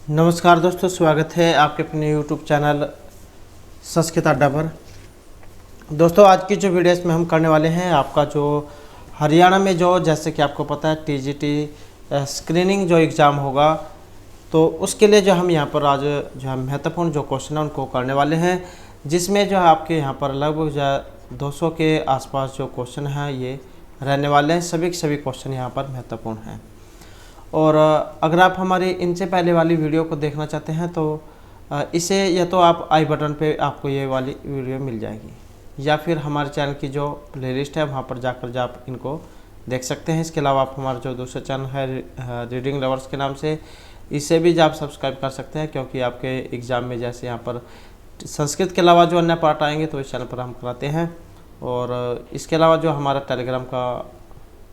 नमस्कार दोस्तों, स्वागत है आपके अपने YouTube चैनल संस्कृत अड्डा पर। दोस्तों, आज की जो वीडियो इसमें हम करने वाले हैं, आपका जो हरियाणा में जो जैसे कि आपको पता है टीजीटी स्क्रीनिंग जो एग्ज़ाम होगा, तो उसके लिए जो हम यहाँ पर आज जो है महत्वपूर्ण जो क्वेश्चन है उनको करने वाले हैं, जिसमें जो है आपके यहाँ पर लगभग जो 200 के आसपास जो क्वेश्चन हैं ये रहने वाले हैं। सभी के सभी क्वेश्चन यहाँ पर महत्वपूर्ण हैं। और अगर आप हमारी इनसे पहले वाली वीडियो को देखना चाहते हैं तो इसे या तो आप आई बटन पे आपको ये वाली वीडियो मिल जाएगी, या फिर हमारे चैनल की जो प्लेलिस्ट है वहाँ पर जाकर जो आप इनको देख सकते हैं। इसके अलावा आप हमारा जो दूसरा चैनल है रीडिंग लवर्स के नाम से, इसे भी आप सब्सक्राइब कर सकते हैं, क्योंकि आपके एग्ज़ाम में जैसे यहाँ पर संस्कृत के अलावा जो अन्य पार्ट आएंगे तो इस चैनल पर हम कराते हैं। और इसके अलावा जो हमारा टेलीग्राम का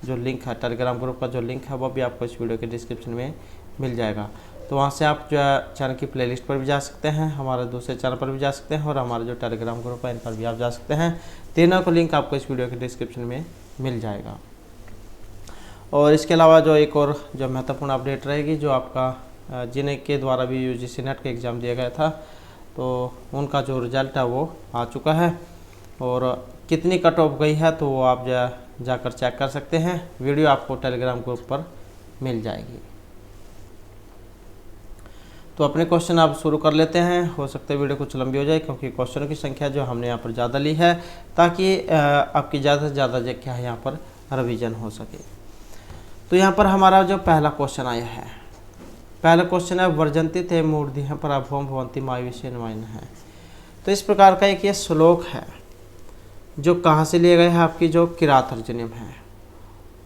जो लिंक है, टेलीग्राम ग्रुप का जो लिंक है, वो भी आपको इस वीडियो के डिस्क्रिप्शन में मिल जाएगा। तो वहाँ से आप जो है चैनल की प्लेलिस्ट पर भी जा सकते हैं, हमारे दूसरे चैनल पर भी जा सकते हैं, और हमारे जो टेलीग्राम ग्रुप है इन पर भी आप जा सकते हैं। तीनों का लिंक आपको इस वीडियो के डिस्क्रिप्शन में मिल जाएगा। और इसके अलावा जो एक और जो महत्वपूर्ण अपडेट रहेगी, जो आपका जिन्हें के द्वारा भी यूजीसी नेट का एग्ज़ाम दिया गया था, तो उनका जो रिज़ल्ट है वो आ चुका है। और कितनी कट ऑफ गई है तो वो आप जाकर चेक कर सकते हैं। वीडियो आपको टेलीग्राम ग्रुप पर मिल जाएगी। तो अपने क्वेश्चन आप शुरू कर लेते हैं। हो सकता है वीडियो कुछ लंबी हो जाए, क्योंकि क्वेश्चनों की संख्या जो हमने यहाँ पर ज़्यादा ली है, ताकि आपकी ज़्यादा से ज़्यादा जो क्या है यहाँ पर रिवीजन हो सके। तो यहाँ पर हमारा जो पहला क्वेश्चन आया है, पहला क्वेश्चन है वर्जंती ते मूर्धि है पराभवम भवंती मायुष्य नवाइन है। तो इस प्रकार का एक ये श्लोक है, जो कहाँ से लिया गया है, आपकी जो किरात अर्जुनियम है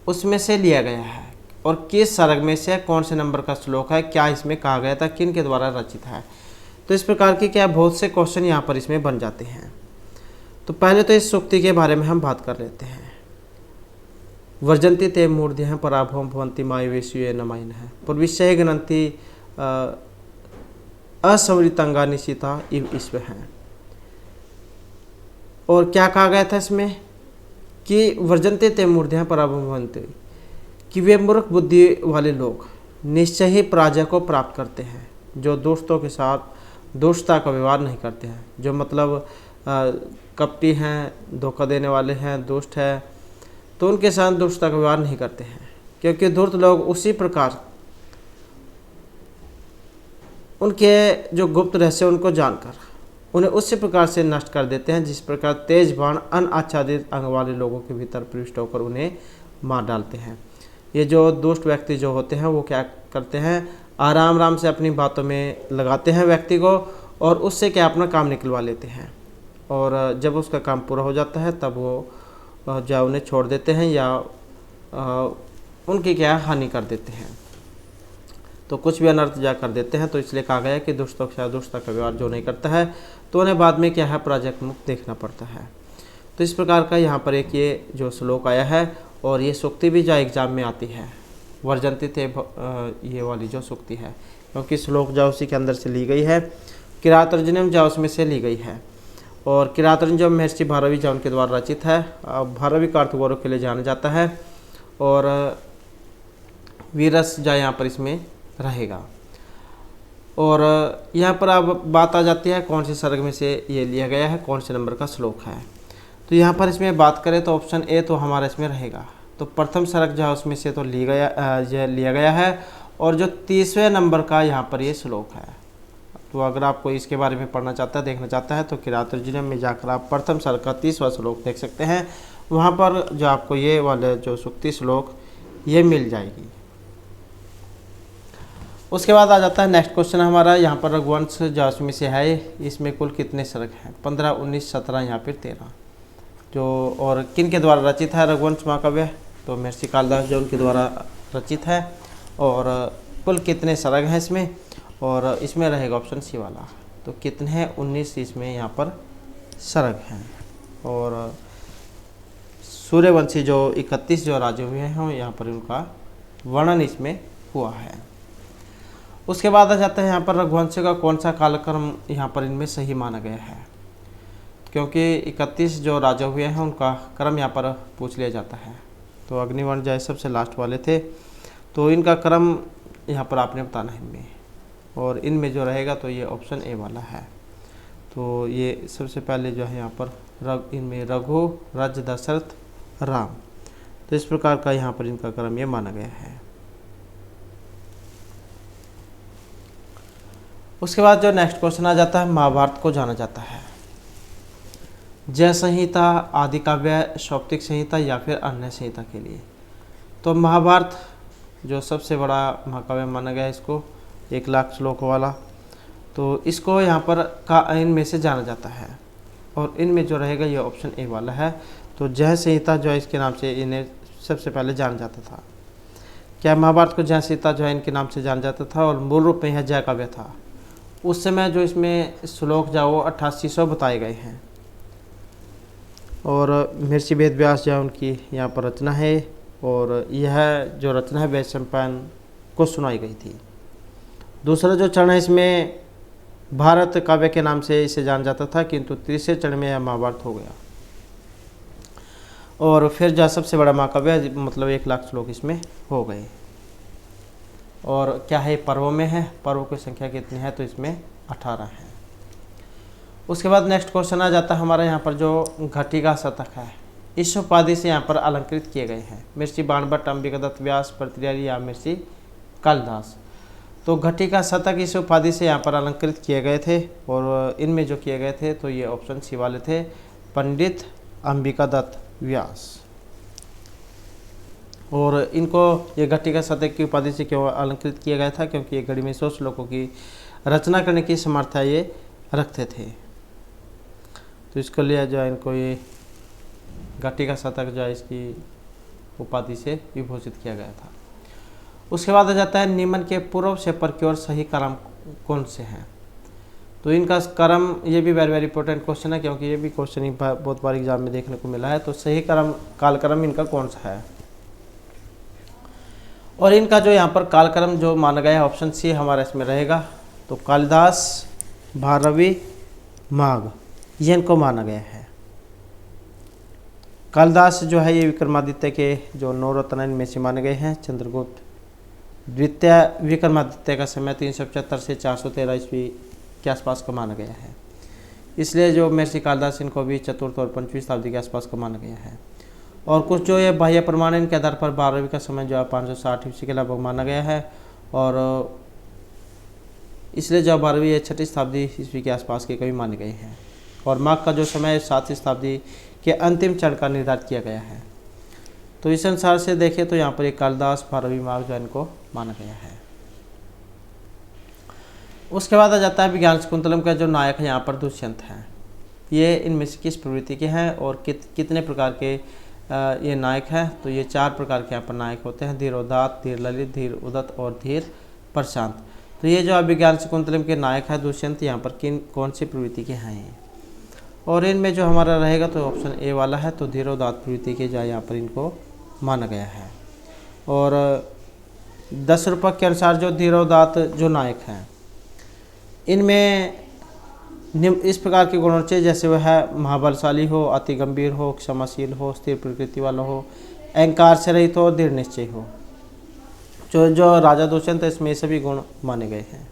उसमें से लिया गया है। और किस सर्ग में से, कौन से नंबर का श्लोक है, क्या इसमें कहा गया था, किन के द्वारा रचित है। तो इस प्रकार की क्या बहुत से क्वेश्चन यहाँ पर इसमें बन जाते हैं। तो पहले तो इस सूक्ति के बारे में हम बात कर लेते हैं। वर्जंती ते मूर्धि है पराभवम भवंती मायुवेश्य नमाइन है पूर्विश्य गणंती असवरितंगा निशिता इव ईश्व है। और क्या कहा गया था इसमें कि वर्जनते ते मूर्धयां पराभवन्ते, कि वे मूर्ख बुद्धि वाले लोग निश्चय ही पराजय को प्राप्त करते हैं, जो दोस्तों के साथ दोस्ता का व्यवहार नहीं करते हैं, जो मतलब कपटी हैं, धोखा देने वाले हैं, दोस्त हैं, तो उनके साथ दोस्ता का व्यवहार नहीं करते हैं। क्योंकि धूर्त लोग उसी प्रकार उनके जो गुप्त रहस्य उनको जानकर उन्हें उसी प्रकार से नष्ट कर देते हैं, जिस प्रकार तेज बाण अनाच्छादित अंग वाले लोगों के भीतर प्रविष्ट होकर उन्हें मार डालते हैं। ये जो दुष्ट व्यक्ति जो होते हैं वो क्या करते हैं, आराम आराम से अपनी बातों में लगाते हैं व्यक्ति को, और उससे क्या अपना काम निकलवा लेते हैं। और जब उसका काम पूरा हो जाता है तब वो जो उन्हें छोड़ देते हैं, या उनकी क्या हानि कर देते हैं, तो कुछ भी अनर्थ जा कर देते हैं। तो इसलिए कहा गया कि दुष्टों के साथ दुष्टता का व्यवहार जो नहीं करता है, तो उन्हें बाद में क्या है पराजय मुक्त देखना पड़ता है। तो इस प्रकार का यहाँ पर एक ये जो श्लोक आया है, और ये सूक्ति भी जो एग्जाम में आती है, वर्जंती थे ये वाली जो सूक्ति है, क्योंकि श्लोक जो उसी के अंदर से ली गई है, किरात अर्जुनियम जो उसमें से ली गई है। और किरात अर्जुन जो महर्षि भारवी जो उनके द्वारा रचित है, भारवी का अर्थ गौरव के लिए जाना जाता है, और वीरस जो यहाँ पर इसमें रहेगा। और यहाँ पर अब बात आ जाती है कौन से सर्ग में से ये लिया गया है, कौन से नंबर का श्लोक है। तो यहाँ पर इसमें बात करें तो ऑप्शन ए तो हमारा इसमें रहेगा। तो प्रथम सर्ग जो है उसमें से तो लिया गया है, और जो 30वें नंबर का यहाँ पर ये श्लोक है। तो अगर आपको इसके बारे में पढ़ना चाहता है, देखना चाहता है, तो किरात अर्जुनियम में जाकर आप प्रथम सर्ग का 30वां श्लोक देख सकते हैं। वहाँ पर जो आपको ये वाले जो सूक्ति श्लोक ये मिल जाएगी। उसके बाद आ जाता है नेक्स्ट क्वेश्चन हमारा। यहाँ पर रघुवंश जो उसमें से है, इसमें कुल कितने सर्ग हैं, 15, 19, 17, यहाँ पर 13। जो और किन के द्वारा रचित है रघुवंश महाकाव्य, तो महर्षि कालिदास जो उनके द्वारा रचित है। और कुल कितने सर्ग हैं इसमें, और इसमें रहेगा ऑप्शन सी वाला। तो कितने हैं, 19 इसमें यहाँ पर सर्ग हैं। और सूर्यवंशी जो 31 जो राजे हुए हैं, यहाँ पर उनका वर्णन इसमें हुआ है। उसके बाद आ जाता है यहाँ पर रघुवंश का कौन सा कालक्रम यहाँ पर इनमें सही माना गया है, क्योंकि 31 जो राजा हुए हैं उनका क्रम यहाँ पर पूछ लिया जाता है। तो अग्निवर्ण जय सबसे लास्ट वाले थे, तो इनका क्रम यहाँ पर आपने बताना है इनमें। और इनमें जो रहेगा तो ये ऑप्शन ए वाला है। तो ये सबसे पहले जो है यहाँ पर इनमें रघु, रज, दशरथ, राम, तो इस प्रकार का यहाँ पर इनका क्रम ये माना गया है। उसके बाद जो नेक्स्ट क्वेश्चन आ जाता है, महाभारत को जाना जाता है जय संहिता, आदि काव्य, शौक्तिक संहिता या फिर अन्य संहिता के लिए। तो महाभारत जो सबसे बड़ा महाकाव्य माना गया है इसको, 1,00,000 श्लोकों वाला, तो इसको यहाँ पर इनमें से जाना जाता है और इनमें जो रहेगा ये ऑप्शन ए वाला है। तो जय संहिता जो है इसके नाम से इन्हें सबसे पहले जाना जाता था। क्या महाभारत को जय संहिता जो है इनके नाम से जाना जाता था और मूल रूप में यह जय काव्य था। उस समय जो इसमें श्लोक जो वो 8800 बताए गए हैं और महर्षि वेद व्यास जो उनकी यहाँ पर रचना है और यह जो रचना है वैशंपायन को सुनाई गई थी। दूसरा जो चरण है इसमें भारत काव्य के नाम से इसे जाना जाता था, किंतु तीसरे चरण में यह महाभारत हो गया और फिर जो सबसे बड़ा महाकाव्य मतलब 1,00,000 श्लोक इसमें हो गए। और क्या है, पर्वों में है, पर्वों की संख्या कितनी है, तो इसमें 18 है। उसके बाद नेक्स्ट क्वेश्चन आ जाता है हमारा यहाँ पर जो घटिका शतक है, इस उपाधि से यहाँ पर अलंकृत किए गए हैं महर्षि बाणभट्ट, अंबिकादत्त, व्यास, भर्तृहरि या महर्षि कालिदास। तो घटिका शतक इस उपाधि से यहाँ पर अलंकृत किए गए थे और इनमें जो किए गए थे तो ये ऑप्शन सी वाले थे, पंडित अंबिकादत्त, व्यास। और इनको ये घटिका शतक की उपाधि से क्यों अलंकृत किया गया था, क्योंकि ये घड़ी में 100 श्लोकों की रचना करने की समर्था ये रखते थे, तो इसके लिए जो है इनको ये घटिका शतक जो है इसकी उपाधि से विभूषित किया गया था। उसके बाद आ जाता है निम्न के पूर्व से पर की ओर सही क्रम कौन से हैं। तो इनका क्रम ये भी वेरी इंपॉर्टेंट क्वेश्चन है, क्योंकि ये भी क्वेश्चन ही बहुत बार एग्जाम में देखने को मिला है। तो सही क्रम कालक्रम इनका कौन सा है, और इनका जो यहाँ पर कालक्रम जो माना गया है ऑप्शन सी हमारा इसमें रहेगा। तो कालिदास, भारवी, माघ, ये इनको माना गया है। कालिदास जो है ये विक्रमादित्य के जो 9 रत्न इनमें से माने गए हैं। चंद्रगुप्त द्वितीय विक्रमादित्य का समय 375 से 413 ईस्वी के आसपास का माना गया है, इसलिए जो महर्षि कालिदास इनको भी चतुर्थ और 5वीं शताब्दी के आसपास का माना गया है। और कुछ जो ये बाह्य प्रमाण है इनके आधार पर 12वीं का समय जो है 560 ईस्वी के लगभग माना गया है और इसलिए जो 12वीं या 6वीं शताब्दी ईस्वी के आसपास के कभी माने गए हैं। और माघ का जो समय 7वीं शताब्दी के अंतिम चरण का निर्धारित किया गया है। तो इस अनुसार से देखें तो यहाँ पर एक कालिदास, भारवी, माघ जो इनको माना गया है। उसके बाद आ जाता है विज्ञान शकुंतलम का जो नायक है यहाँ पर दुष्यंत हैं। ये इनमें से किस प्रवृत्ति के हैं और कितने प्रकार के ये नायक हैं। तो ये 4 प्रकार के यहाँ पर नायक होते हैं, धीरोदात्त, धीर ललित, धीर उदत और धीर प्रशांत। तो ये जो अभिज्ञान शकुंतलम के नायक है दुष्यंत, यहाँ पर कौन सी प्रवृत्ति के हैं, और इनमें जो हमारा रहेगा तो ऑप्शन ए वाला है। तो धीरोदात्त प्रवृत्ति के जो यहाँ पर इनको माना गया है। और 10 रूपक के अनुसार जो धीरोदात्त जो नायक हैं इनमें इस प्रकार के गुण होने चाहिए, जैसे वह है महाबलशाली हो, अति गंभीर हो, क्षमाशील हो, स्थिर प्रकृति वाला हो, अहंकार से रहित हो, दृढ़ निश्चय हो। जो राजा दुष्यंत है इसमें सभी गुण माने गए हैं।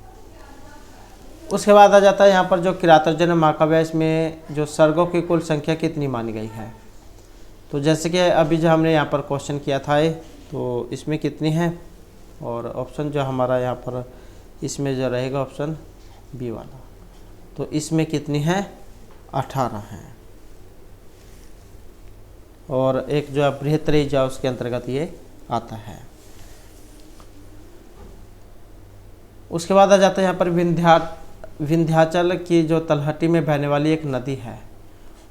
उसके बाद आ जाता है यहाँ पर जो किरातार्जुन महाकाव्य, इसमें जो सर्गों की कुल संख्या कितनी मानी गई है। तो जैसे कि अभी जो हमने यहाँ पर क्वेश्चन किया था तो इसमें कितनी है, और ऑप्शन जो हमारा यहाँ पर इसमें जो रहेगा ऑप्शन बी वाला, तो इसमें कितनी है 18 हैं। और एक जो बृहत्तरी जो उसके अंतर्गत ये आता है। उसके बाद आ जाता है यहाँ पर विंध्याचल की जो तलहटी में बहने वाली एक नदी है,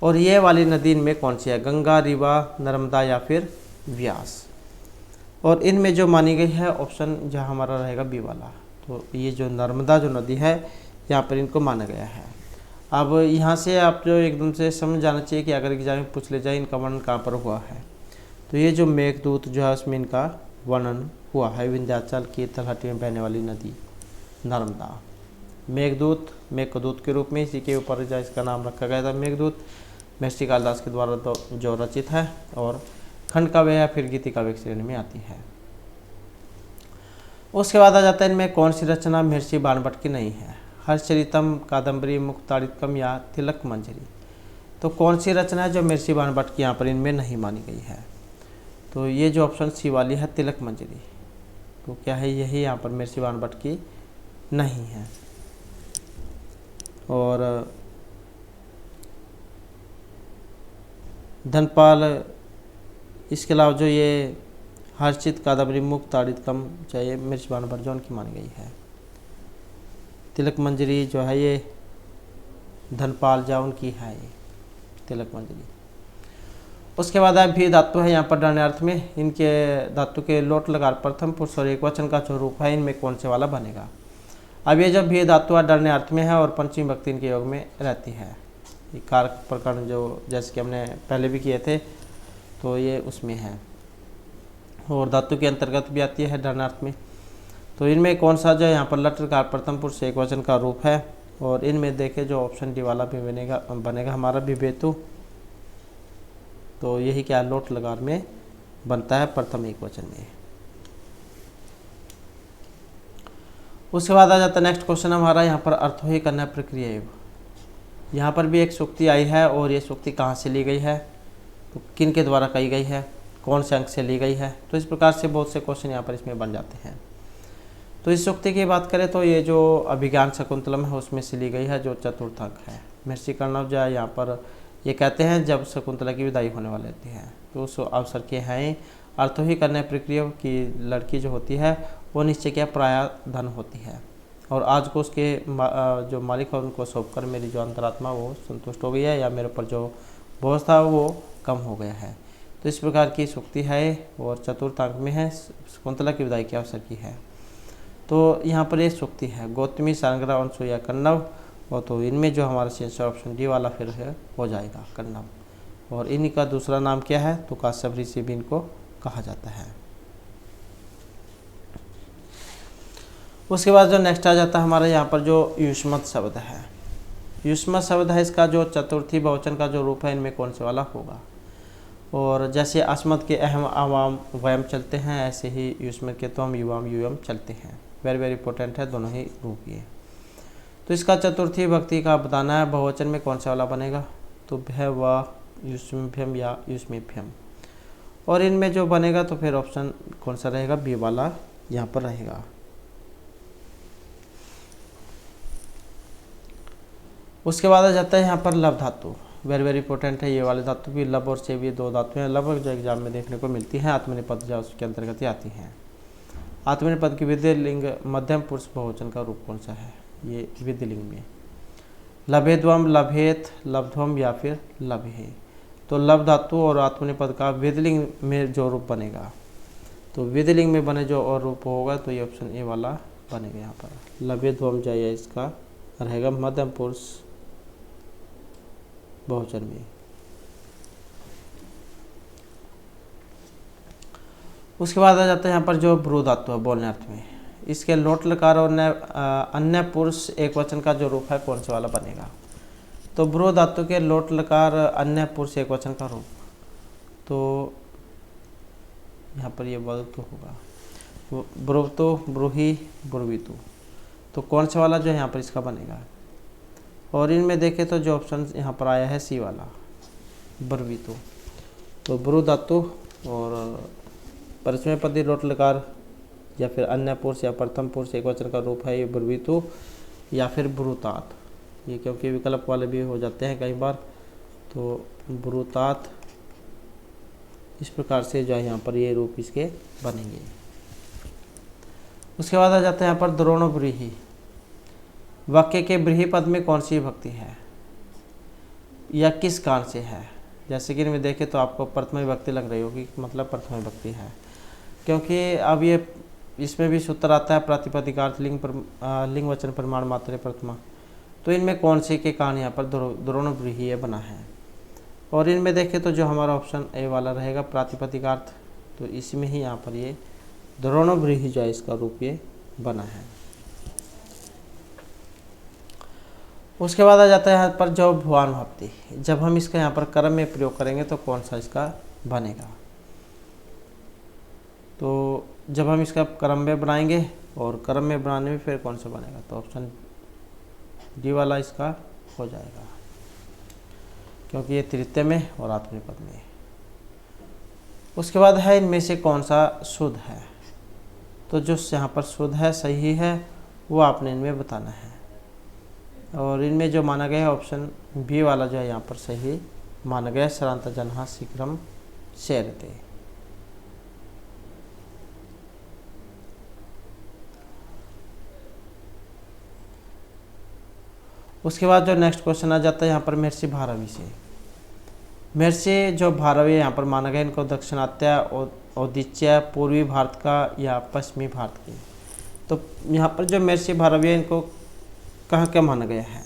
और ये वाली नदी इनमें कौन सी है, गंगा, रीवा, नर्मदा या फिर व्यास। और इनमें जो मानी गई है ऑप्शन जो हमारा रहेगा बी वाला। तो ये जो नर्मदा जो नदी है यहाँ पर इनको माना गया है। अब यहाँ से आप जो एकदम से समझ जाना चाहिए कि अगर एग्जाम में पूछ ले जाए इनका वर्णन कहाँ पर हुआ है, तो ये जो मेघदूत जो है उसमें इनका वर्णन हुआ है। विंध्याचल की तलहटी में बहने वाली नदी नर्मदा, मेघदूत, मेघदूत के रूप में इसी के ऊपर जो इसका नाम रखा गया था मेघदूत, महर्षि कालिदास के द्वारा जो रचित है और खंड काव्य या फिर गीति काव्य की श्रेणी में आती है। उसके बाद आ जाता है इनमें कौन सी रचना महर्षि बाणभट्ट की नहीं है। हर्षचरितम, कादम्बरी, मुक्ताड़ितकम या तिलक मंजरी। तो कौन सी रचना है जो महर्षि बाणभट्ट की यहाँ पर इनमें नहीं मानी गई है। तो ये जो ऑप्शन सी वाली है तिलक मंजरी, तो क्या है, यही यहाँ पर महर्षि बाणभट्ट की नहीं है। और धनपाल, इसके अलावा जो ये हर्षित, कादम्बरी, मुक्ताड़ितकम चाहिए महर्षि बाणभट्ट जो उनकी मानी गई है। तिलक मंजरी जो है ये धनपाल जा उनकी है ये तिलक मंजरी। उसके बाद है भी धातु है यहाँ पर डरण्यार्थ में, इनके धातु के लोट लकार प्रथम पुरुष और एकवचन का जो रूप है इनमें कौन से वाला बनेगा। अब ये जब भी धातु डरण्यार्थ में है और पंचमी विभक्ति इनके योग में रहती है, ये कारक प्रकरण जो जैसे कि हमने पहले भी किए थे तो ये उसमें है, और धातु के अंतर्गत भी आती है डरण्यार्थ में। तो इनमें कौन सा जो यहाँ पर लट लकार प्रथम पुरुष एकवचन का रूप है, और इनमें देखे जो ऑप्शन डी वाला भी बनेगा हमारा विभेतु, तो यही क्या लोट लकार में बनता है प्रथम एकवचन में। उसके बाद आ जाता है नेक्स्ट क्वेश्चन हमारा यहाँ पर अर्थोही कन्या प्रक्रिया। यहाँ पर भी एक सूक्ति आई है, और ये सूक्ति कहाँ से ली गई है, तो किन के द्वारा कही गई है, कौन से अंक से ली गई है। तो इस प्रकार से बहुत से क्वेश्चन यहाँ पर इसमें बन जाते हैं। तो इस सूक्ति की बात करें तो ये जो अभिज्ञान शकुंतलम है उसमें से ली गई है, जो चतुर्थ अंक है। महर्षि कर्णव जो है यहाँ पर ये कहते हैं जब शकुंतला की विदाई होने वाली रहती है तो उस अवसर के हैं अर्थोही कन्या प्रक्रिया की लड़की जो होती है वो निश्चय क्या प्राय धन होती है, और आज को उसके जो मालिक है उनको सौंप कर मेरी जो अंतरात्मा वो संतुष्ट हो गई है, या मेरे ऊपर जो बोझ था वो कम हो गया है। तो इस प्रकार की सूक्ति है, और चतुर्थ अंक में है, शकुंतला की विदाई के अवसर की है। तो यहाँ पर ये सूक्ति है गौतमी, सारंगरा, अनसुईया, कन्नव, और तो इनमें जो हमारा आंसर ऑप्शन डी वाला फिर है हो जाएगा कन्नव। और इन्हीं का दूसरा नाम क्या है, तो काश्यप ऋषि भी इनको कहा जाता है। उसके बाद जो नेक्स्ट आ जाता है हमारा यहाँ पर जो युष्मत शब्द है। युष्मत शब्द है, इसका जो चतुर्थी बहुवचन का जो रूप है इनमें कौन से वाला होगा। और जैसे अस्मत् के अहम, आवाम, वयम चलते हैं, ऐसे ही युष्मत के त्वम, युवाम, यूयम चलते हैं। वेरी वेरी इंपॉर्टेंट है दोनों ही रूप ये। तो इसका चतुर्थी भक्ति का बताना है, बहुवचन में कौन सा वाला बनेगा, तो भय, व, युष्मिभ्यम या युष्मिभ्यम। और इनमें जो बनेगा तो फिर ऑप्शन कौन सा रहेगा, बी वाला यहाँ पर रहेगा। उसके बाद आ जाता है यहाँ पर लब धातु। वेरी वेरी इंपॉर्टेंट है ये वाले धातु भी। लब और सेव ये दो धातु हैं, लब जो एग्जाम में देखने को मिलती हैं, आत्मनिपद जो उसके अंतर्गत ही आती हैं। आत्मनिपद की विधिलिंग मध्यम पुरुष बहुवचन का रूप कौन सा है, ये विधिलिंग में लभेद्वम, लभेत, लब्ध्वम या फिर लभे। तो लब धातु और आत्मनिपद का विधिलिंग में जो रूप बनेगा, तो विधिलिंग में बने जो और रूप होगा तो ये ऑप्शन ए वाला बनेगा। यहाँ पर लभेद्वम जाइए इसका रहेगा मध्यम पुरुष बहुवचन में। उसके बाद आ जाता है यहाँ पर जो भ्रू धातु है बोलने अर्थ में, इसके लोट लकार और अन्य पुरुष एक वचन का जो रूप है कौन से वाला बनेगा। तो भ्रू धातु के लोट लकार अन्य पुरुष एक वचन का रूप, तो यहाँ पर ये वदतु होगा, ब्रुवतु, ब्रूहि, ब्रुवितु। तो कौन सा वाला जो है यहाँ पर इसका बनेगा। और इनमें देखें तो जो ऑप्शन यहाँ पर आया है सी वाला ब्रवितु। तो ब्रू धातु और परस्मय पदी लोट लकार या फिर अन्य पुरुष या प्रथम पुरुष एक वचन का रूप है ये ब्रवितु या फिर ब्रूतात। ये क्योंकि विकल्प वाले भी हो जाते हैं कई बार, तो ब्रूतात इस प्रकार से जो है यहाँ पर ये रूप इसके बनेंगे। उसके बाद आ जाता है यहाँ पर द्रोण व्रीहि। वाक्य के व्रीहि पद में कौन सी विभक्ति है या किस कारण से है। जैसे कि इनमें देखें तो आपको प्रथम विभक्ति लग रही होगी, मतलब प्रथम विभक्ति है, क्योंकि अब ये इसमें भी सूत्र आता है प्रातिपदिकार्थ लिंग वचन प्रमाण मात्रे प्रथमा। तो इनमें कौन से के कारण यहाँ पर द्रोण व्रीहि ये बना है। और इनमें देखें तो जो हमारा ऑप्शन ए वाला रहेगा प्रातिपदिकार्थ, तो इसमें ही यहाँ पर ये द्रोण व्रीहि जो है इसका रूप ये बना है। उसके बाद आ जाता है यहाँ पर जो भुवानुभक्ति। जब हम इसका यहाँ पर कर्म में प्रयोग करेंगे तो कौन सा इसका बनेगा। तो जब हम इसका क्रम में बनाएंगे और क्रम में बनाने में फिर कौन सा बनेगा, तो ऑप्शन डी वाला इसका हो जाएगा, क्योंकि ये तृतीय में और आत्मनेपद में। उसके बाद है इनमें से कौन सा शुद्ध है, तो जो यहाँ पर शुद्ध है, सही है, वो आपने इनमें बताना है। और इनमें जो माना गया है ऑप्शन बी वाला जो है यहाँ पर सही माना गया है, श्रांत जनहा शीघ्रम शेरते। उसके बाद जो नेक्स्ट क्वेश्चन आ जाता है यहाँ पर महर्षि भारवी से। महर्षि जो भारवी यहाँ पर माना गया, इनको दक्षिणात्य, औदिच्य, पूर्वी भारत का या पश्चिमी भारत की। तो यहाँ पर जो महर्षि भारवी है, इनको कहाँ क्या माना गया है,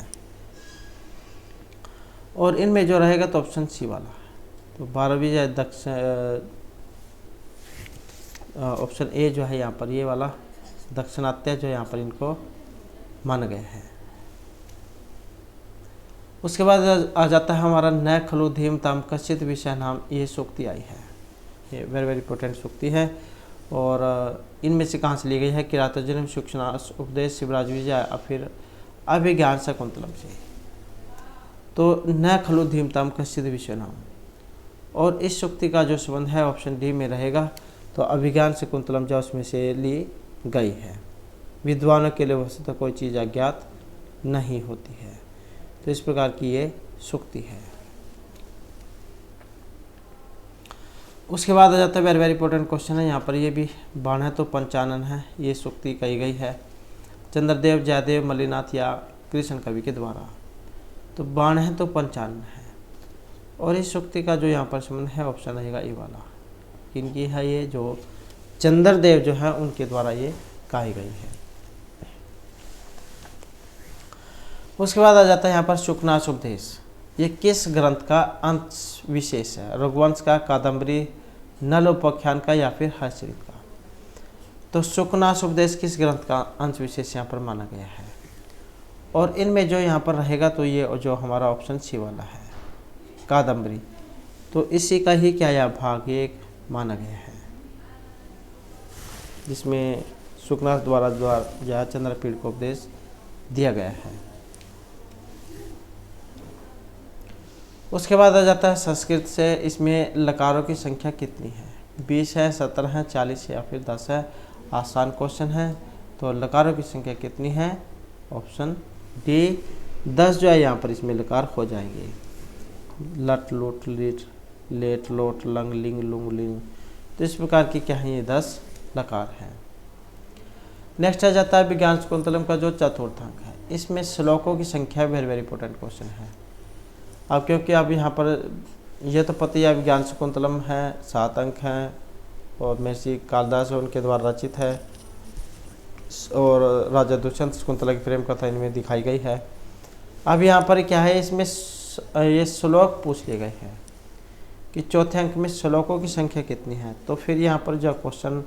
और इनमें जो रहेगा तो ऑप्शन सी वाला। तो भारवी जो दक्षिण, ऑप्शन ए जो है यहाँ पर ये वाला दक्षिणात्य जो यहाँ पर इनको माना गया है। उसके बाद आ जाता है हमारा न खलु धीम ताम कश्चित विषय नाम, ये सूक्ति आई है, ये वेरी वेरी इंपॉर्टेंट सूक्ति है। और इनमें से कहाँ से ली गई है, किरातोजन्म, सूक्ष्म उपदेश, शिवराज विजय या फिर अभिज्ञान शकुंतलम से। तो न खलु धीम ताम कश्चित विषय नाम, और इस सूक्ति का जो संबंध है ऑप्शन डी में रहेगा। तो अभिज्ञान शकुंतलम जो उसमें से ली गई है। विद्वानों के लिए वस्तुतः कोई चीज़ अज्ञात नहीं होती है, तो इस प्रकार की ये सूक्ति है। उसके बाद आ जाता है वेरी वेरी इंपॉर्टेंट क्वेश्चन है यहाँ पर, ये भी बाण है तो पंचानन है, ये सूक्ति कही गई है चंद्रदेव, जयदेव, मल्लिनाथ या कृष्ण कवि के द्वारा। तो बाण है तो पंचानन है, और इस सूक्ति का जो यहाँ पर संबंध है ऑप्शन रहेगा ए वाला। किनकी है ये, जो चंद्रदेव जो है उनके द्वारा ये कही गई है। उसके बाद आ जाता है यहाँ पर शुकनाश उपदेश, ये किस ग्रंथ का अंश विशेष है, रघुवंश का, कादम्बरी, नल उपाख्यान का या फिर हर्षचरित का। तो शुकनाश उपदेश किस ग्रंथ का अंश विशेष यहाँ पर माना गया है, और इनमें जो यहाँ पर रहेगा तो ये जो हमारा ऑप्शन सी वाला है कादम्बरी। तो इसी का ही क्या यह भाग एक माना गया है, जिसमें शुकनाथ द्वारा जो चंद्रपीड़ को उपदेश दिया गया है। उसके बाद आ जाता है संस्कृत से, इसमें लकारों की संख्या कितनी है, 20 है, 17 है, 40 है या फिर 10 है। आसान क्वेश्चन है। तो लकारों की संख्या कितनी है, ऑप्शन डी 10 जो है यहाँ पर इसमें लकार हो जाएंगे। लट, लोट, लिट, लेट, लोट, लंग, लिंग, लुंग, लिंग। तो इस प्रकार की क्या है, ये 10 लकार हैं। नेक्स्ट आ जाता है विज्ञान शकुंतलम का जो चतुर्थांक है, इसमें श्लोकों की संख्या वेरी वेरी इंपॉर्टेंट क्वेश्चन है। अब क्योंकि अब यहाँ पर यह तो पता ही है विज्ञान शकुंतलम है, 7 अंक हैं, और महर्षि कालिदास उनके द्वारा रचित है, और राजा दुष्यंत शकुंतला की प्रेम कथा इनमें दिखाई गई है। अब यहाँ पर क्या है, इसमें ये श्लोक पूछ लिए गए हैं कि चौथे अंक में श्लोकों की संख्या कितनी है। तो फिर यहाँ पर जो क्वेश्चन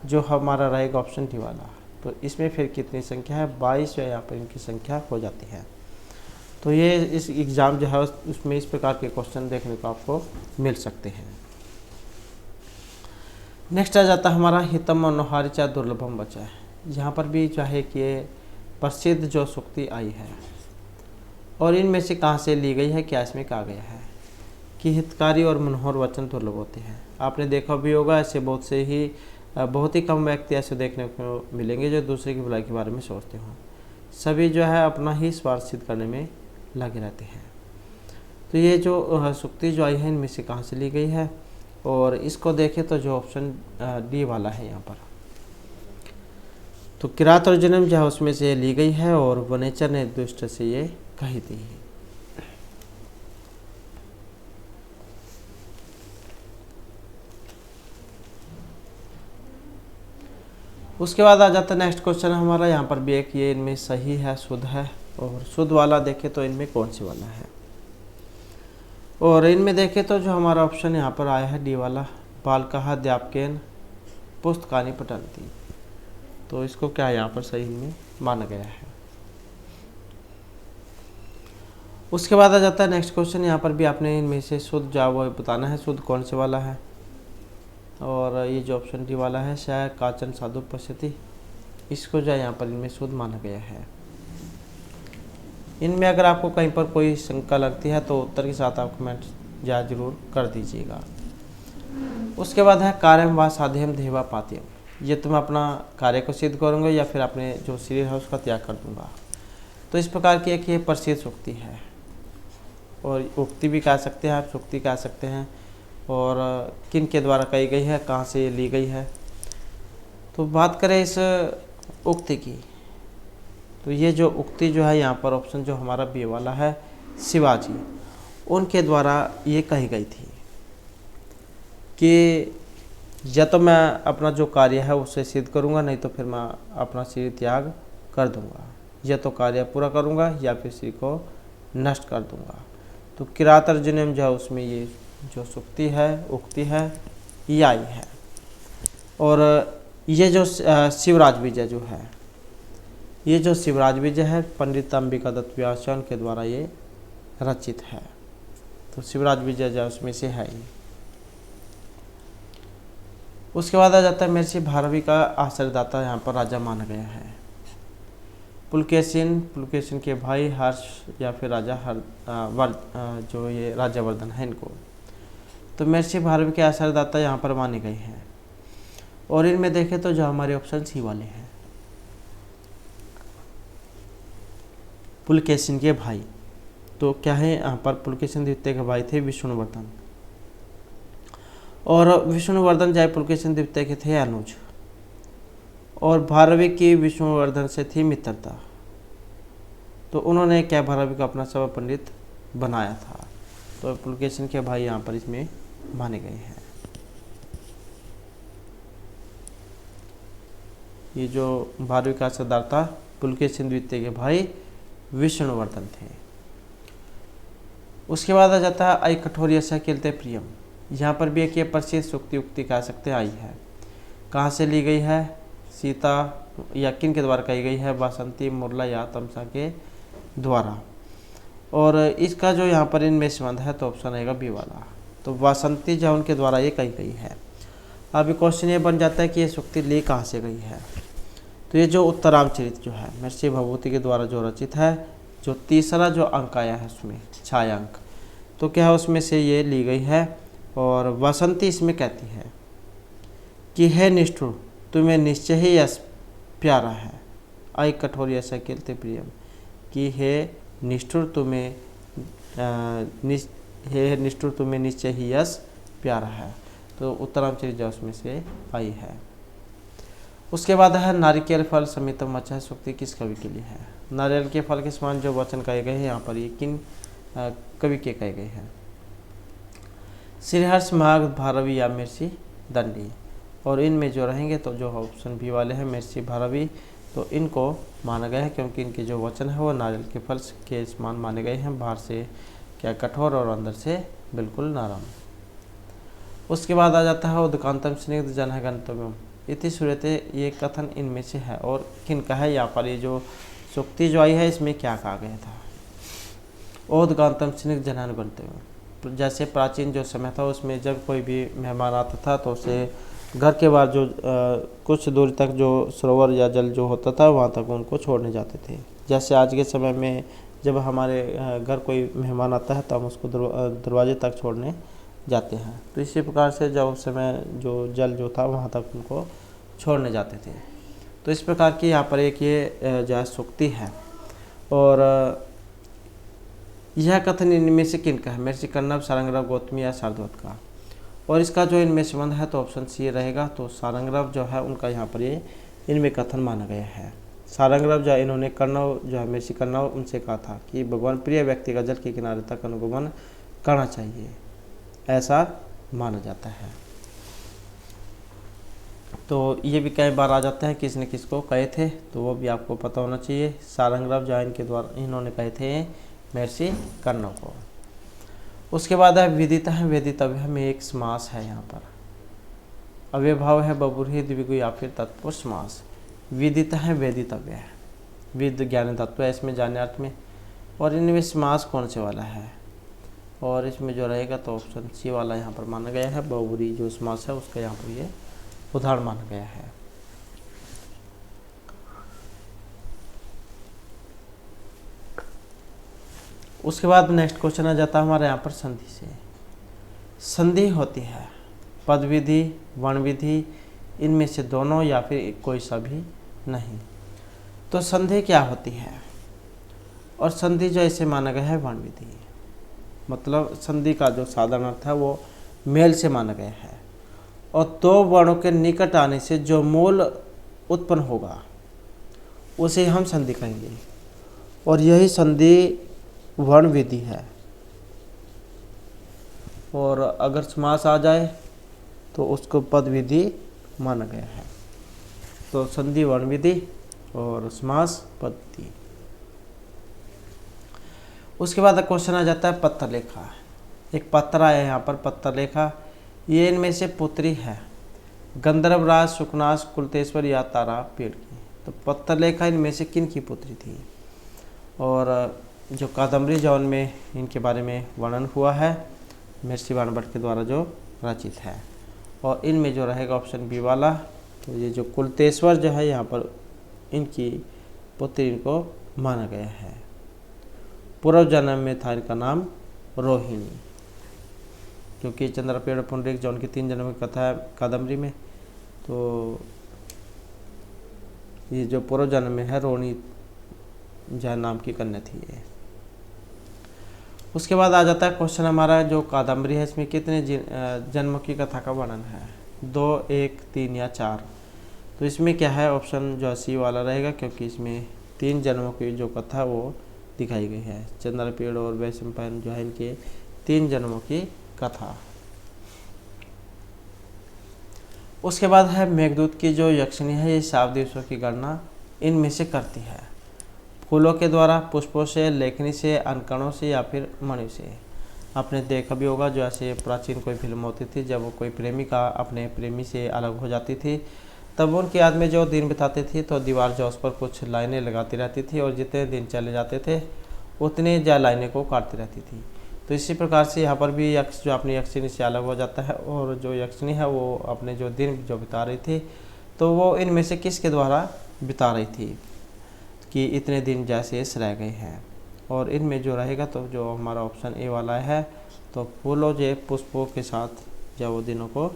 जो हमारा रहेगा ऑप्शन डी वाला, तो इसमें फिर कितनी संख्या है, 22 जो यहाँ पर इनकी संख्या हो जाती है। तो ये इस एग्ज़ाम जो है उसमें इस प्रकार के क्वेश्चन देखने को आपको मिल सकते हैं। नेक्स्ट आ जाता है हमारा हितम मनोहारी चा दुर्लभम बचा है। यहाँ पर भी चाहे कि प्रसिद्ध जो सूक्ति आई है, और इनमें से कहाँ से ली गई है, क्या इसमें कहा गया है कि हितकारी और मनोहर वचन दुर्लभ होते हैं। आपने देखा भी होगा, ऐसे बहुत ही कम व्यक्ति ऐसे देखने को मिलेंगे जो दूसरे की भलाई के बारे में सोचते हों। सभी जो है अपना ही स्वार्थ सिद्ध करने में लगे रहते हैं। तो ये जो सूक्ति जो आई है इनमें से कहाँ से ली गई है, और इसको देखें तो जो ऑप्शन डी वाला है यहाँ पर, तो किरात और जन्म जो है उसमें से ली गई है, और वनेचर ने दुष्ट से ये कही थी। उसके बाद आ जाता है नेक्स्ट क्वेश्चन हमारा, यहाँ पर भी एक ये इनमें सही है, शुद्ध है, और शुद्ध वाला देखें तो इनमें कौन सी वाला है, और इनमें देखें तो जो हमारा ऑप्शन यहाँ पर आया है डी वाला, बालकः अध्यापकेन पुस्तकानि पठन्ति। तो इसको क्या यहाँ पर सही में माना गया है। उसके बाद आ जाता है नेक्स्ट क्वेश्चन, यहाँ पर भी आपने इनमें से शुद्ध जो वो बताना है, शुद्ध कौन से वाला है। और ये जो ऑप्शन डी वाला है शायद काचन साधु पश्यति, इसको जो है यहाँ पर इनमें शुद्ध माना गया है। इनमें अगर आपको कहीं पर कोई शंका लगती है तो उत्तर के साथ आप कमेंट जरूर कर दीजिएगा। उसके बाद है कार्यम व साध्यम देवा पात्यम, ये तुम अपना कार्य को सिद्ध करूँगा या फिर अपने जो शरीर है उसका त्याग कर दूंगा। तो इस प्रकार की एक ये प्रसिद्ध उक्ति है, और उक्ति भी कह सकते हैं आप, सूक्ति कह सकते हैं, और किन के द्वारा कही गई है, कहाँ से ली गई है। तो बात करें इस उक्ति की, तो ये जो उक्ति जो है यहाँ पर ऑप्शन जो हमारा बी वाला है शिवाजी, उनके द्वारा ये कही गई थी कि या तो मैं अपना जो कार्य है उसे सिद्ध करूँगा, नहीं तो फिर मैं अपना शरीर त्याग कर दूँगा, या तो कार्य पूरा करूँगा या फिर शरीर को नष्ट कर दूँगा। तो किरात अर्जुनम जो है उसमें ये जो सूक्ति है, उक्ति है, ये आई है। और ये जो शिवराज विजय जो है, ये जो शिवराज विजय है पंडित अंबिका दत्त व्यास के द्वारा ये रचित है। तो शिवराज विजय जो उसमें से है ये। उसके बाद आ जाता है महर्षि भारवी का आश्रयदाता यहाँ पर राजा माना गया है पुलकेशिन, पुलकेशिन के भाई हर्ष या फिर राजा जो ये राज्यवर्धन है इनको। तो महर्षि भारवी के आश्रयदाता यहाँ पर माने गए हैं। और इनमें देखें तो जो हमारे ऑप्शन सी वाले हैं, पुलकेशिन के भाई, तो क्या है यहाँ पर पुलकेशिन द्वितीय के भाई थे विष्णुवर्धन, और विष्णुवर्धन जय पुलकेशिन द्वितीय के थे अनुज, और भारवी की विष्णुवर्धन से थी मित्रता। तो उन्होंने क्या भारवी को अपना सभा पंडित बनाया था। तो पुलकेशिन के भाई यहाँ पर इसमें माने गए हैं। ये जो भारवी का सरदार था पुलकेशिन द्वितीय के भाई विष्णुवर्धन थे। उसके बाद आ जाता है आई कठोर यशा केलते प्रियम, यहाँ पर भी एक ये प्रसिद्ध सूक्ति उक्ति कह सकते आई है। कहाँ से ली गई है? सीता या किन के द्वारा कही गई है? वासंती, मुरला या तमसा के द्वारा। और इसका जो यहाँ पर इनमें संबंध है तो ऑप्शन आएगा बी वाला। तो वासंती जो उनके द्वारा ये कही गई है। अब क्वेश्चन ये बन जाता है कि ये सूक्ति ली कहाँ से गई है। तो ये जो उत्तरामचरित जो है महर्षि भभूति के द्वारा जो रचित है, जो तीसरा जो अंक आया है उसमें छायांक, तो क्या है उसमें से ये ली गई है। और वासंती इसमें कहती है कि हे निष्ठुर तुम्हें निश्चय ही यश प्यारा है, आई कठोर यश केलते प्रियम, कि हे निष्ठुर तुम्हें निश्चय ही यश प्यारा है। तो उत्तरामचरित जो उसमें से आई है। उसके बाद है नारिकेल फल समितम वचः, सूक्ति किस कवि के लिए है? नारियल के फल के समान जो वचन कहे गए हैं यहाँ पर ये किन कवि के कहे गए हैं? श्रीहर्ष महाग भारवी या महर्षि दंडी। और इनमें जो रहेंगे तो जो ऑप्शन बी वाले हैं महर्षि भारवी, तो इनको माना गया है क्योंकि इनके जो वचन है वो नारियल के फल के समान माने गए हैं, बाहर से क्या कठोर और अंदर से बिल्कुल नरम। उसके बाद आ जाता है उदकांतम स्निग्ध जन गंतव्यम इति सूर्यते, ये कथन इनमें से है और किन का है? यहाँ पर ये जो सूक्ति जो आई है इसमें क्या कहा गया था? उदकांतम स्निग्ध जन गंतव्यम, जैसे प्राचीन जो समय था उसमें जब कोई भी मेहमान आता था तो उसे घर के बाहर जो कुछ दूर तक जो सरोवर या जल जो होता था वहाँ तक उनको छोड़ने जाते थे। जैसे आज के समय में जब हमारे घर कोई मेहमान आता है तो हम उसको दरवाजे तक छोड़ने जाते हैं। तो इसी प्रकार से जब उस समय जो जल जो था वहाँ तक उनको छोड़ने जाते थे। तो इस प्रकार की यहाँ पर एक ये जो सूक्ति है। और यह कथन इनमें से किन का है? महर्षि कण्व, सारंगरव, गौतमी या शार्दूल का। और इसका जो इनमें संबंध है तो ऑप्शन सी रहेगा। तो सारंगरव जो है उनका यहाँ पर ये इनमें कथन माना गया है। सारंगरव जो इन्होंने कण्व जो है महर्षि कण्व उनसे कहा था कि भगवान प्रिय व्यक्ति का जल के किनारे तक अनुगमन करना चाहिए, ऐसा माना जाता है। तो ये भी कई बार आ जाता है किसने किसको कहे थे, तो वो भी आपको पता होना चाहिए। सारंगरव जो इनके द्वारा इन्होंने कहे थे महर्षि कण्व को। उसके बाद है विदिता है वेदितव्य में एक समास है। यहाँ पर अव्यभाव है बबुरही द्विगु या फिर तत्पुरुष समास। विदिता है वेदितव्य है, विद ज्ञान तत्व है इसमें जाने अर्थ में। और इनमें समास कौन से वाला है? और इसमें जो रहेगा तो ऑप्शन सी वाला यहाँ पर माना गया है। बहुब्रीहि जो समास है उसका यहाँ पर ये उदाहरण माना गया है। उसके बाद नेक्स्ट क्वेश्चन आ जाता है हमारे यहाँ पर संधि से। संधि होती है पद विधि, वर्ण विधि, इनमें से दोनों या फिर कोई सा भी नहीं। तो संधि क्या होती है? और संधि जो ऐसे माना गया है वर्ण विधि, मतलब संधि का जो साधारण अर्थ है वो मेल से माना गया है, और दो वर्णों के निकट आने से जो मूल उत्पन्न होगा उसे हम संधि कहेंगे, और यही संधि वर्ण विधि है। और अगर समास आ जाए तो उसको पद विधि माना गया है। तो संधि वर्ण विधि और समास पद विधि। उसके बाद क्वेश्चन आ जाता है पत्र लेखा। एक पत्र है यहाँ पर पत्र लेखा, ये इनमें से पुत्री है गंधर्वराज, शुकनाश, कुलतेश्वर या तारा पेड़ की। तो पत्र लेखा इनमें से किन की पुत्री थी? और जो कादम्बरी जौन में इनके बारे में वर्णन हुआ है महर्षि बाणभट्ट के द्वारा जो रचित है, और इनमें जो रहेगा ऑप्शन बी वाला। तो ये जो कुलतेश्वर जो है यहाँ पर इनकी पुत्री इनको माना गया है। पूर्व जन्म में था इनका नाम रोहिणी, क्योंकि चंद्रपेड़ पुंडरीक जो उनकी 3 जन्म की कथा है कादम्बरी में, तो ये जो पूर्व जन्म में है रोहिणी जय नाम की कन्या थी ये। उसके बाद आ जाता है क्वेश्चन हमारा जो कादम्बरी है इसमें कितने जन्मों की कथा का वर्णन है? 2, 1, 3 या 4। तो इसमें क्या है ऑप्शन जो सी वाला रहेगा, क्योंकि इसमें 3 जन्मों की जो कथा वो दिखाई गई है। चंद्रपेड़ और वैशंपायन जो है इनके 3 जन्मों की कथा। उसके बाद है मेघदूत की जो यक्षिणी है ये 7 दिवसों की गणना इनमें से करती है। फूलों के द्वारा, पुष्पों से, लेखनी से, अंकणों से या फिर मणि से। आपने देखा भी होगा जो ऐसे प्राचीन कोई फिल्म होती थी, जब वो कोई प्रेमिका अपने प्रेमी से अलग हो जाती थी तब उनकी याद में जो दिन बिताती थी तो दीवार जो उस पर कुछ लाइनें लगाती रहती थी, और जितने दिन चले जाते थे उतने ज्यादा लाइनें को काटती रहती थी। तो इसी प्रकार से यहाँ पर भी यक्ष जो अपनी यक्षिणी से अलग हो जाता है, और जो यक्षिणी है वो अपने जो दिन जो बिता रही थी तो वो इनमें से किसके द्वारा बिता रही थी कि इतने दिन जैसे रह गए हैं। और इनमें जो रहेगा तो जो हमारा ऑप्शन ए वाला है, तो फूलों जे पुष्पों के साथ जब वो दिनों को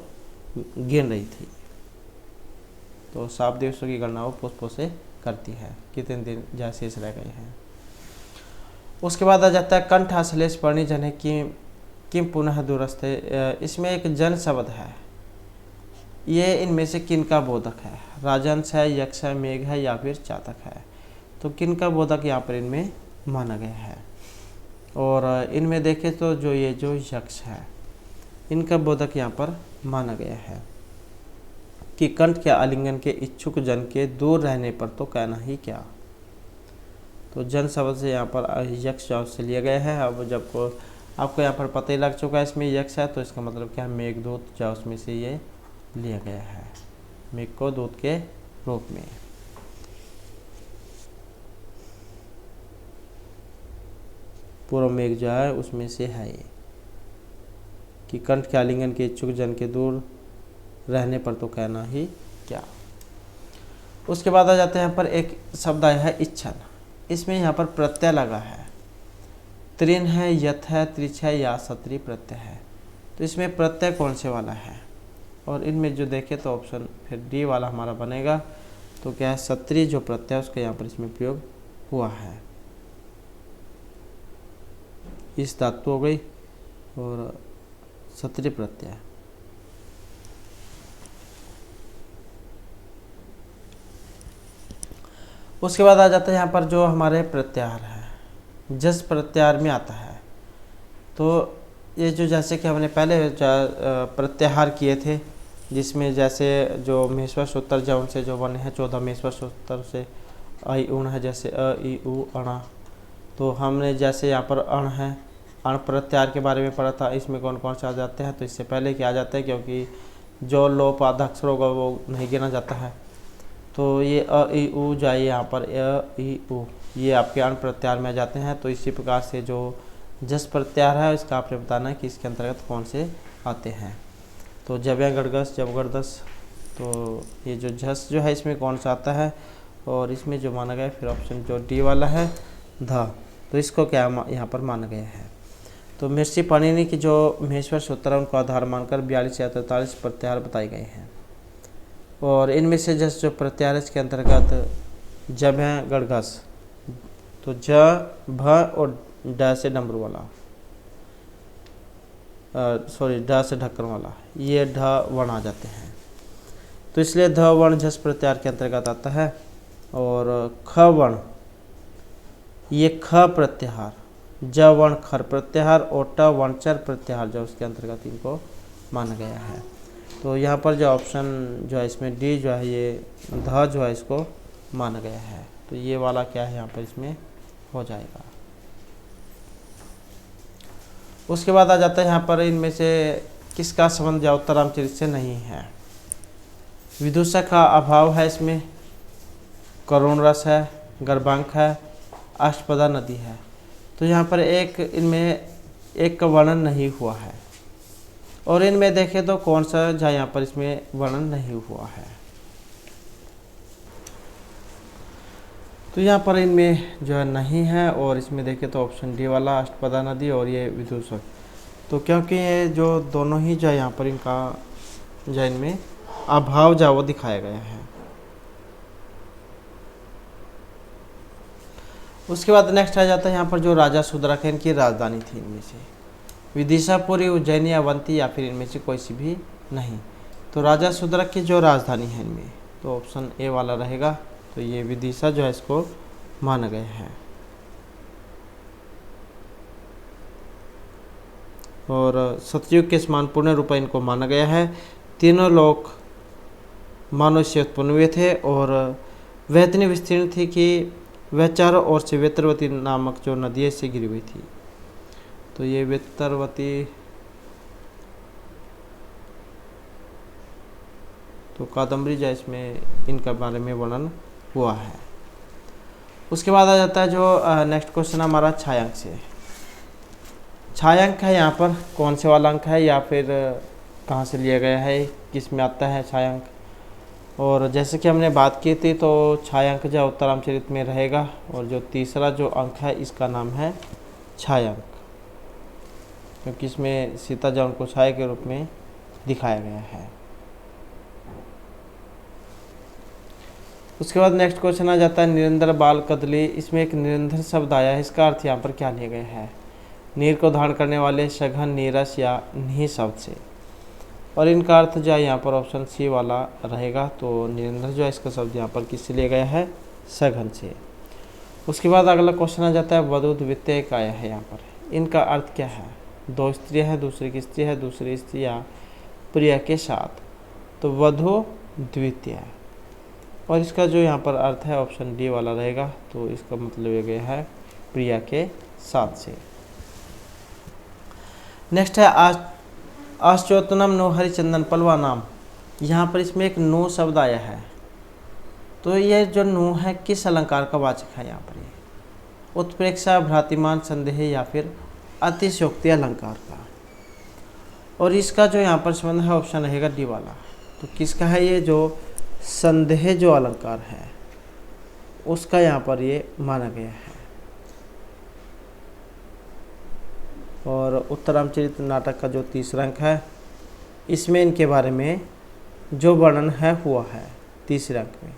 गिन रही थी, तो 7 दिवसों की गणना वो पुष्पों से करती है कितने दिन जैसे रह गए हैं। उसके बाद आ जाता है कंठ अश्लेष पर्णी जने किम पुनः दूरस्थ। इसमें एक जन शब्द है, ये इनमें से किन का बोधक है? राजहंस है, यक्ष है, मेघ है या फिर चातक है। तो किन का बोधक यहाँ पर इनमें माना गया है? और इनमें देखें तो जो ये जो यक्ष है इनका बोधक यहाँ पर माना गया है कि कंठ के आलिंगन के इच्छुक जन के दूर रहने पर तो कहना ही क्या। तो जन शब्द से यहाँ पर यक्ष से लिया गया है। अब जब को आपको यहाँ पर पता ही लग चुका है इसमें यक्ष है, तो इसका मतलब क्या है? मेघदूत जो उसमें से ये लिया गया है, मेघ को दूत के रूप में। पूर्व मेघ जो है उसमें से है ये कि कंठ के आलिंगन के इच्छुक जन के दूर रहने पर तो कहना ही क्या। उसके बाद आ जाते हैं यहाँ पर एक शब्द आया है इच्छन। इसमें यहाँ पर प्रत्यय लगा है, त्रिन है, यथ है, त्रिछ है या सत्री प्रत्यय है। तो इसमें प्रत्यय कौन से वाला है? और इनमें जो देखें तो ऑप्शन फिर डी वाला हमारा बनेगा। तो क्या है? सत्री जो प्रत्यय उसका यहाँ पर इसमें प्रयोग हुआ है। इस धातु हो गई और सत्री प्रत्यय। उसके बाद आ जाता है यहाँ पर जो हमारे प्रत्याहार है, जस प्रत्याहार में आता है। तो ये जो जैसे कि हमने पहले प्रत्याहार किए थे, जिसमें जैसे जो महेश्वर सूत्र जो उनसे जो बने हैं 14 महेश्वर सूत्र से आई उण है, जैसे अ ई उ अणा। तो हमने जैसे यहाँ पर अण है, अण प्रत्याहार के बारे में पढ़ा था। इसमें कौन कौन से आ जाते हैं? तो इससे पहले क्या आ जाता है, क्योंकि जो लोप आधा अक्षर होगा वो नहीं गिना जाता है। तो ये अ ई उ जाइए यहाँ पर अ ई उ, ये आपके अण प्रत्याहार में आ जाते हैं। तो इसी प्रकार से जो जस प्रत्याहार है इसका आपने बताना है कि इसके अंतर्गत कौन से आते हैं। तो जब्या गड़गस जबरदस्त, तो ये जो झस जो है इसमें कौन सा आता है, और इसमें जो माना गया फिर ऑप्शन जो डी वाला है ध, तो इसको क्या यहाँ पर माना गया है। तो महर्षि पाणिनि की जो महेश्वर सूत्र है उनको आधार मानकर 42 या 43 प्रत्याहार बताए गए हैं, और इनमें से जस जो प्रत्याहार इसके अंतर्गत जब है गड़गस, तो ज भ और ड से डमरू वाला, सॉरी ड से ढक्कन वाला, ये ढ वर्ण आ जाते हैं, तो इसलिए ध वर्ण झस प्रत्याहार के अंतर्गत आता है। और ख वर्ण ये ख प्रत्याहार, ज वर्ण खर प्रत्याहार और ट वर्ण चर प्रत्याहार जो उसके अंतर्गत इनको माना गया है। तो यहाँ पर जो ऑप्शन जो है इसमें डी जो है ये ध जो है इसको माना गया है, तो ये वाला क्या है यहाँ पर इसमें हो जाएगा। उसके बाद आ जाता है यहाँ पर इनमें से किसका संबंध या उत्तरामचरित से नहीं है। विदूषक का अभाव है इसमें, करुण रस है, गर्भांक है, अष्टपदा नदी है, तो यहाँ पर एक इनमें एक का वर्णन नहीं हुआ है, और इनमें देखें तो कौन सा जहाँ यहाँ पर इसमें वर्णन नहीं हुआ है। तो यहाँ पर इनमें जो है नहीं है, और इसमें देखें तो ऑप्शन डी वाला अष्टपदा नदी और ये विदूषक, तो क्योंकि ये जो दोनों ही जो यहाँ पर इनका जो इनमें अभाव जो वो दिखाया गया है। उसके बाद नेक्स्ट आ जाता है यहाँ पर जो राजा शूद्रक है इनकी राजधानी थी, इनमें से विदिशापुरी, उज्जैनी, अवंती या फिर इनमें से कोई सी भी नहीं। तो राजा शूद्रक की जो राजधानी है इनमें, तो ऑप्शन ए वाला रहेगा, तो ये विदिशा जो है इसको माना गया है। और सतयुग के समान पूर्ण रूप इनको माना गया है। तीनों लोग मानव से उत्पन्न हुए थे, और वह इतनी विस्तीर्ण थी कि वह चारों ओर से वेत्रवती नामक जो नदी से घिरी हुई थी। तो ये वेत्रवती, तो कादम्बरी जो इसमें इनका बारे में वर्णन हुआ है। उसके बाद आ जाता है जो नेक्स्ट क्वेश्चन हमारा छायांक से। छायांक है यहाँ पर कौन से वाला अंक है, या फिर कहाँ से लिया गया है, किस में आता है छायांक। और जैसे कि हमने बात की थी, तो छायांक जो उत्तरामचरित में रहेगा, और जो तीसरा जो अंक है इसका नाम है छायांक, क्योंकि इसमें सीता जो उनको छाया के रूप में दिखाया गया है। उसके बाद नेक्स्ट क्वेश्चन आ जाता है निरंतर बाल कदली। इसमें एक निरंतर शब्द आया है, इसका अर्थ यहाँ पर क्या लिया गया है। नीर को धारण करने वाले सघन, नीरस या नी शब्द से, और इनका अर्थ जो है यहाँ पर ऑप्शन सी वाला रहेगा। तो निरंतर जो है इसका शब्द यहाँ पर किससे लिया गया है, सघन से। उसके बाद अगला क्वेश्चन आ जाता है वधु द्वितीय का आया है यहाँ पर, इनका अर्थ क्या है। दो स्त्रियाँ हैं, दूसरी की स्त्री है, दूसरी स्त्री या प्रिया के साथ, तो वधु द्वितीय, और इसका जो यहाँ पर अर्थ है ऑप्शन डी वाला रहेगा। तो इसका मतलब ये गया है प्रिया के साथ से। नेक्स्ट है आश्चोतनम नो हरिचंदन पलवा नाम। यहाँ पर इसमें एक नो शब्द आया है, तो ये जो नो है किस अलंकार का वाचक है। यहाँ पर ये उत्प्रेक्षा, भ्रातिमान, संदेह या फिर अतिशयोक्ति अलंकार का, और इसका जो यहाँ पर संबंध है ऑप्शन रहेगा डी वाला। तो किसका है, ये जो संदेह जो अलंकार है उसका यहाँ पर ये माना गया है। और उत्तरामचरित नाटक का जो तीसरा अंक है, इसमें इनके बारे में जो वर्णन है हुआ है तीसरे अंक में।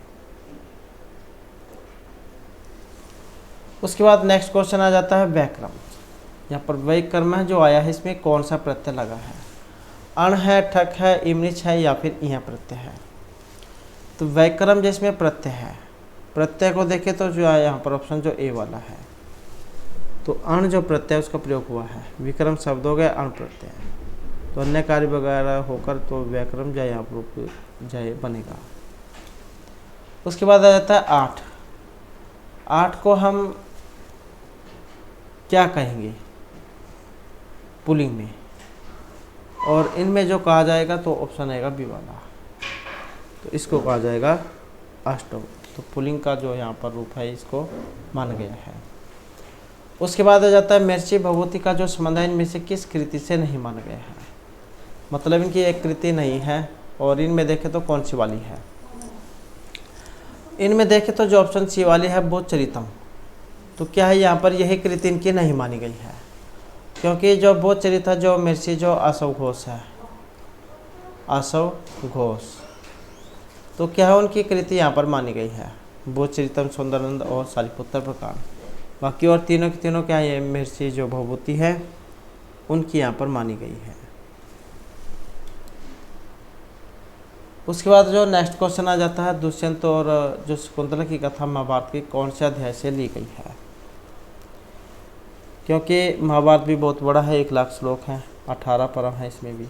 उसके बाद नेक्स्ट क्वेश्चन आ जाता है व्याकरण। यहाँ पर वैकर्म है जो आया है, इसमें कौन सा प्रत्यय लगा है। अण है, ठक है, इमनिच है या फिर इहाँ प्रत्यय है। तो वैकर्म जिसमें प्रत्यय है, प्रत्यय को देखें तो जो है यहाँ पर ऑप्शन जो ए वाला है, तो अण जो प्रत्यय उसका प्रयोग हुआ है, विक्रम शब्द हो गया अण प्रत्यय, तो अन्य कार्य वगैरह होकर तो व्याकरण जो यहाँ पर जय बनेगा। उसके बाद आ जाता है आठ। आठ को हम क्या कहेंगे पुलिंग में, और इनमें जो कहा जाएगा तो ऑप्शन आएगा बी वाला, तो इसको कहा जाएगा अष्टम। तो पुलिंग का जो यहाँ पर रूप है इसको माना गया है। उसके बाद आ जाता है मिर्ची भभूति का जो संबंध है इनमें से किस कृति से नहीं माना गया है, मतलब इनकी एक कृति नहीं है। और इनमें देखें तो कौन सी वाली है, इनमें देखें तो जो ऑप्शन सी वाली है बोधचरितम, तो क्या है यहाँ पर यही कृति इनकी नहीं मानी गई है, क्योंकि जो बोधचरित है जो मिर्ची जो आशव घोष है, आशव घोष, तो क्या है उनकी कृति यहाँ पर मानी गई है, बोधचरितम, सुंदरानंद और शालिपुत्र प्रकांड। बाकी और तीनों की तीनों क्या है, मिर्ची जो भभूति है उनकी यहाँ पर मानी गई है। उसके बाद जो नेक्स्ट क्वेश्चन आ जाता है, दुष्यंत और जो शकुंतला की कथा महाभारत के कौन से अध्याय से ली गई है, क्योंकि महाभारत भी बहुत बड़ा है, 1,00,000 श्लोक हैं, 18 पर्व हैं इसमें भी।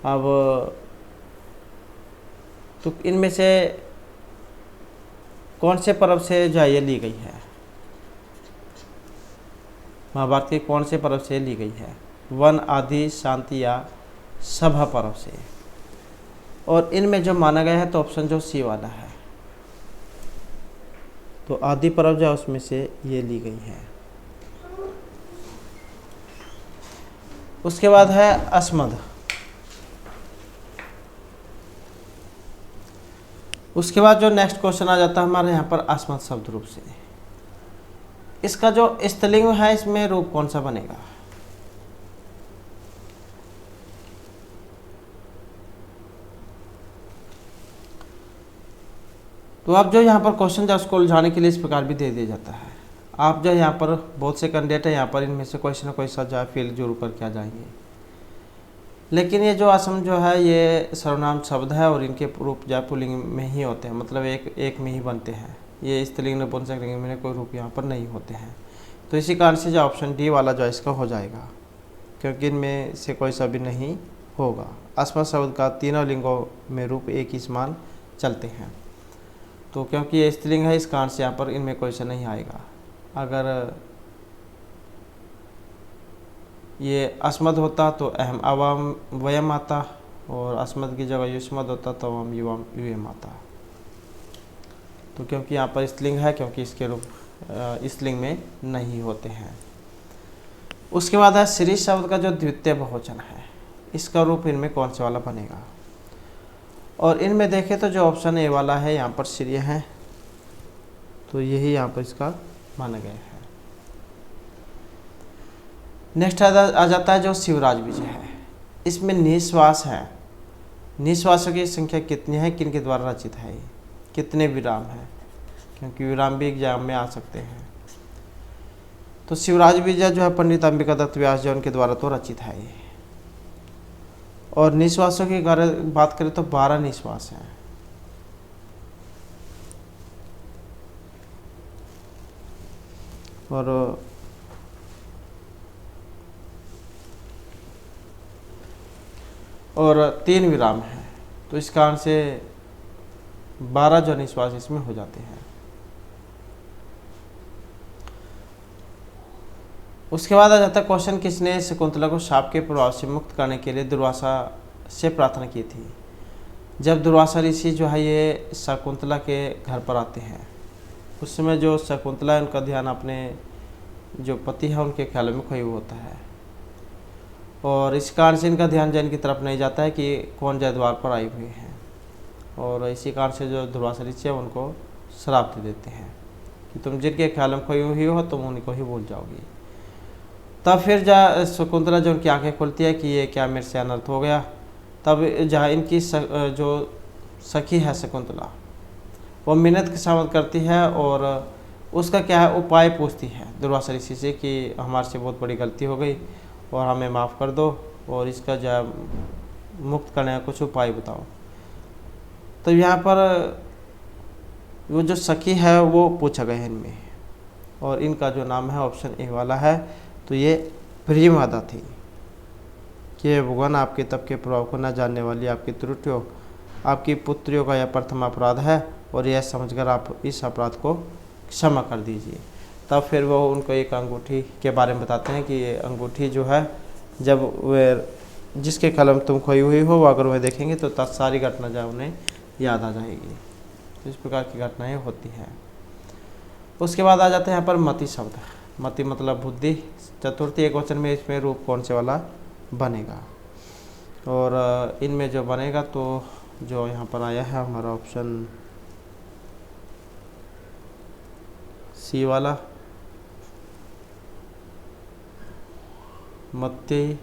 अब तो इनमें से कौन से पर्व से जो ये ली गई है, महाभारत के कौन से पर्व से ली गई है, वन, आदि, शांति या सभा पर्व से। और इनमें जो माना गया है तो ऑप्शन जो सी वाला है, तो आदि पर्व जो उसमें से ये ली गई है। उसके बाद है अस्मद। उसके बाद जो नेक्स्ट क्वेश्चन आ जाता है हमारे यहाँ पर अस्मद शब्द रूप से, इसका जो स्त्रीलिंग है इसमें रूप कौन सा बनेगा, तो आप जो यहाँ पर क्वेश्चन जो उसको उलझाने के लिए इस प्रकार भी दे दिया जाता है। आप जो यहाँ पर बहुत से कैंडिडेट है यहाँ पर इनमें से कोई ना कोई सा जो है फील्ड जरूर करके आ जाएंगे, लेकिन ये जो असम जो है ये सर्वनाम शब्द है और इनके रूप जो है पुल्लिंग में ही होते हैं, मतलब एक में ही बनते हैं, ये स्त्रीलिंग नपुंसकलिंग में कोई रूप यहाँ पर नहीं होते हैं। तो इसी कारण से जो ऑप्शन डी वाला जो इसका हो जाएगा, क्योंकि इनमें से कोई सा भी नहीं होगा। अस्मद शब्द का तीनों लिंगों में रूप एक ही समान चलते हैं, तो क्योंकि ये स्त्रीलिंग है इस कारण से यहाँ पर इनमें कोई सा नहीं आएगा। अगर ये अस्मद होता तो अहम अवाम वयम आता, और अस्मद की जगह युष्मद होता तो अवम युवम युयम आता। तो क्योंकि यहाँ पर स्त्रीलिंग है, क्योंकि इसके रूप स्त्रीलिंग में नहीं होते हैं। उसके बाद है श्री शब्द का जो द्वितीय बहुवचन है इसका रूप इनमें कौन से वाला बनेगा, और इनमें देखें तो जो ऑप्शन ए वाला है यहाँ पर श्री है, तो यही यहाँ पर इसका माना गया है। नेक्स्ट आ जाता है जो शिवराज विजय है, इसमें निश्वास है, निश्वासों की संख्या कितनी है, किन के द्वारा रचित है, कितने विराम है, क्योंकि विराम भी एग्जाम में आ सकते हैं। तो शिवराज विजय जो है पंडित अंबिका दत्त व्यास जी उनके द्वारा तो रचित है ये। और निश्वासों की बात करें तो 12 निश्वास हैं। और 3 विराम हैं, तो इस कारण से 12 जो निश्वास इसमें हो जाते हैं। उसके बाद आ जाता है क्वेश्चन, किसने शकुंतला को शाप के प्रभाव से मुक्त करने के लिए दुर्वासा से प्रार्थना की थी। जब दुर्वासा ऋषि जो है ये शकुंतला के घर पर आते हैं, उस समय जो शकुंतला है उनका ध्यान अपने जो पति है उनके ख्यालों में खोया हुआ होता है, और इस कारण से इनका ध्यान जैन की तरफ नहीं जाता है कि कौन जय द्वार पर आए हुए हैं, और इसी कारण से जो दुर्वासा ऋषि है उनको श्राप दे देते हैं कि तुम जिनके ख्याल में खोई हुई हो तुम उन्हीं को ही भूल जाओगी। तब फिर शकुंतला जो उनकी आंखें खुलती है कि ये क्या मेरे से अनर्थ हो गया, तब जहाँ इनकी जो सखी है शकुंतला वो मिन्नत की सामत करती है और उसका क्या है उपाय पूछती है दुर्वासा ऋषि से कि हमारे से बहुत बड़ी गलती हो गई और हमें माफ़ कर दो, और इसका जो मुक्त करने का कुछ उपाय बताओ। तो यहाँ पर वो जो सखी है वो पूछा गया है इनमें, और इनका जो नाम है ऑप्शन ए वाला है, तो ये प्रियमादा थी कि भगवान आपके तप के प्रभाव को न जानने वाली आपकी त्रुटियों आपकी पुत्रियों का यह प्रथम अपराध है, और यह समझकर आप इस अपराध को क्षमा कर दीजिए। तब फिर वो उनको एक अंगूठी के बारे में बताते हैं कि ये अंगूठी जो है जब वे जिसके कलम तुम खोई हुई हो वो अगर वे देखेंगे तो सारी घटना जो उन्हें याद आ जाएगी। तो इस प्रकार की घटनाएं होती हैं। उसके बाद आ जाते हैं यहाँ पर मति शब्द। मति मतलब बुद्धि, चतुर्थी एक वचन में इसमें रूप कौन से वाला बनेगा। और इनमें जो बनेगा तो जो यहाँ पर आया है हमारा ऑप्शन सी वाला, मत्ते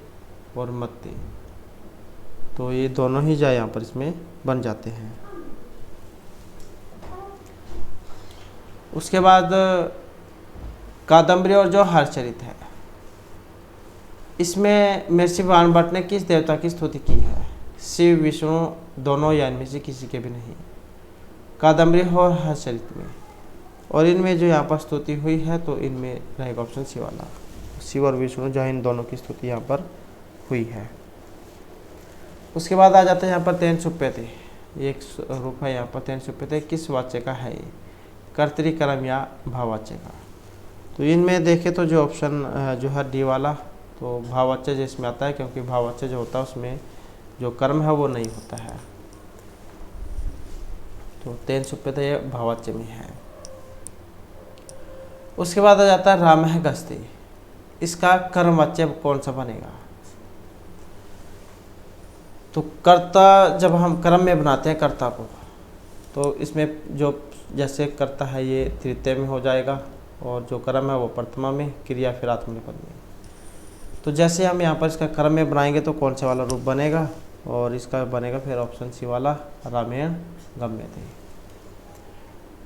और मत्ते, तो ये दोनों ही जा यहाँ पर इसमें बन जाते हैं। उसके बाद कादम्बरी और जो हर्षचरित है, इसमें महर्षि बाण भट्ट ने किस देवता की स्तुति की है? शिव, विष्णु, दोनों या इनमें से किसी के भी नहीं। कादम्बरी और हर्षचरित में, और इनमें जो यहाँ पर स्तुति हुई है तो इनमें रहेगा ऑप्शन सी वाला, शिव और विष्णु, जहाँ इन दोनों की स्तुति यहाँ पर हुई है। उसके बाद आ जाते हैं यहाँ पर तेन सुप्यते, एक रूप है यहाँ पर तेन सुप्यते, किस वाच्य का है ये? कर्तृ-कर्म या भाववाच्य का। तो इनमें देखें तो जो ऑप्शन जो है डी वाला, तो भाववाच्य जिसमें आता है, क्योंकि भाववाच्य जो होता है उसमें जो कर्म है वो नहीं होता है, तो तेन सुप्यते ये भाववाच्य में है। उसके बाद आ जाता है राम है गस्ती, इसका कर्मवाच्य कौन सा बनेगा? तो कर्ता जब हम कर्म में बनाते हैं कर्ता को, तो इसमें जो जैसे कर्ता है ये तृतीय में हो जाएगा, और जो कर्म है वो प्रथमा में, क्रिया फिर आत्मनेपद में। तो जैसे हम यहाँ पर इसका कर्म में बनाएंगे तो कौन सा वाला रूप बनेगा? और इसका बनेगा फिर ऑप्शन सी वाला, रामेण गम्यते।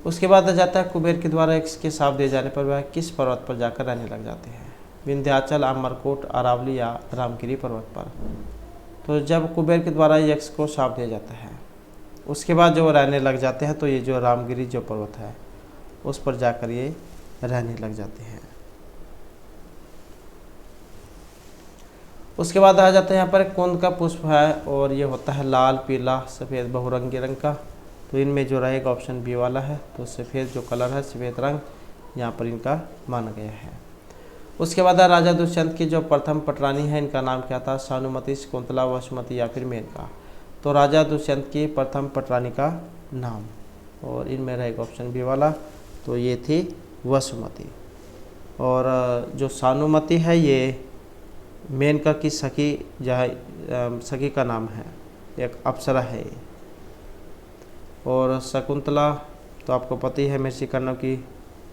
उसके बाद आ जाता है कुबेर के द्वारा इसके शाप दिए जाने पर वह किस पर्वत पर जाकर रहने लग जाते हैं? विंध्याचल, अमरकोट, अरावली या रामगिरी पर्वत पर। तो जब कुबेर के द्वारा यक्ष को शाप दिया जाता है, उसके बाद जो रहने लग जाते हैं, तो ये जो रामगिरी जो पर्वत है उस पर जाकर ये रहने लग जाते हैं। उसके बाद आ जाता है यहाँ पर कुंद का पुष्प है, और ये होता है लाल, पीला, सफ़ेद, बहुरंगी रंग का। तो इनमें जो रहेगा ऑप्शन बी वाला है, तो सफ़ेद जो कलर है, सफ़ेद रंग यहाँ पर इनका माना गया है। उसके बाद राजा दुष्यंत की जो प्रथम पटरानी है, इनका नाम क्या था? सानुमति, शकुंतला, वसुमती या फिर मेनका। तो राजा दुष्यंत की प्रथम पटरानी का नाम, और इनमें रहेगा ऑप्शन बी वाला, तो ये थी वसुमती। और जो सानुमति है ये मेनका की सखी, जहाँ सखी का नाम है, एक अप्सरा है ये। और शकुंतला तो आपको पता ही है, महर्षि कर्ण की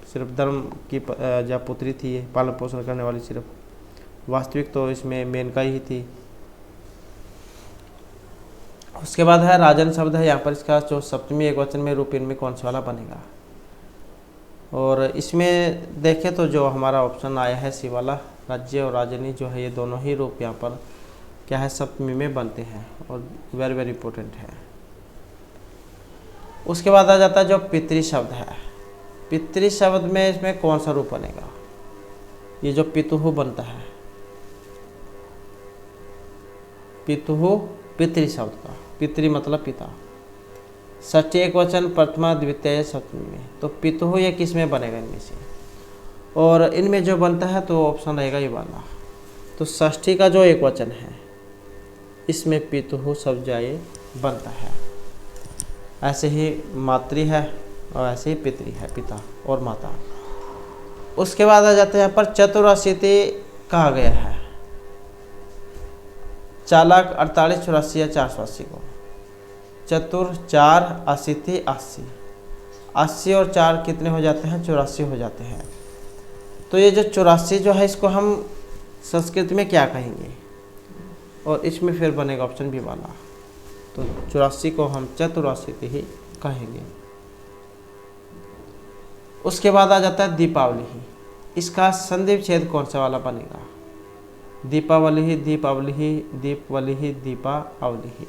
सिर्फ धर्म की जब पुत्री थी, ये पालन पोषण करने वाली सिर्फ, वास्तविक तो इसमें मेनका ही थी। उसके बाद है राजन शब्द है, यहाँ पर इसका जो सप्तमी एक वचन में रूप इनमें कौन सा वाला बनेगा? और इसमें देखें तो जो हमारा ऑप्शन आया है सी वाला, राज्य और राजनी जो है ये दोनों ही रूप यहाँ पर क्या है? सप्तमी में बनते हैं, और वेरी वेरी इंपॉर्टेंट है। उसके बाद आ जाता है जो पितृ शब्द है, पितृ शब्द में इसमें कौन सा रूप बनेगा? ये जो पितुहु बनता है, पितुहु पितृ शब्द का, पितृ मतलब पिता, षष्ठी एक वचन, प्रथमा, द्वितीय, सप्तमी में। तो पितुहु ये किस में बनेगा इनमें से? और इनमें जो बनता है तो ऑप्शन रहेगा ये वाला, तो षष्ठी का जो एक वचन है इसमें पितुहु शब्द जाए बनता है। ऐसे ही मातृ है, और ऐसे ही पितृ है, पिता और माता। उसके बाद आ जाते हैं यहाँ पर चतुराशीति कहा गया है, चालाक 48, 84 या 480 को। चतुर 4, अशीति 80, 80 और 4 कितने हो जाते हैं? 84 हो जाते हैं। तो ये जो 84 जो है इसको हम संस्कृत में क्या कहेंगे? और इसमें फिर बनेगा ऑप्शन बी वाला, तो 84 को हम चतुराशीति ही कहेंगे। उसके बाद आ जाता है दीपावली ही, इसका संधि विच्छेद कौन सा वाला बनेगा? दीपावली ही, दीपावली ही, दीपवली ही, दीपावली ही।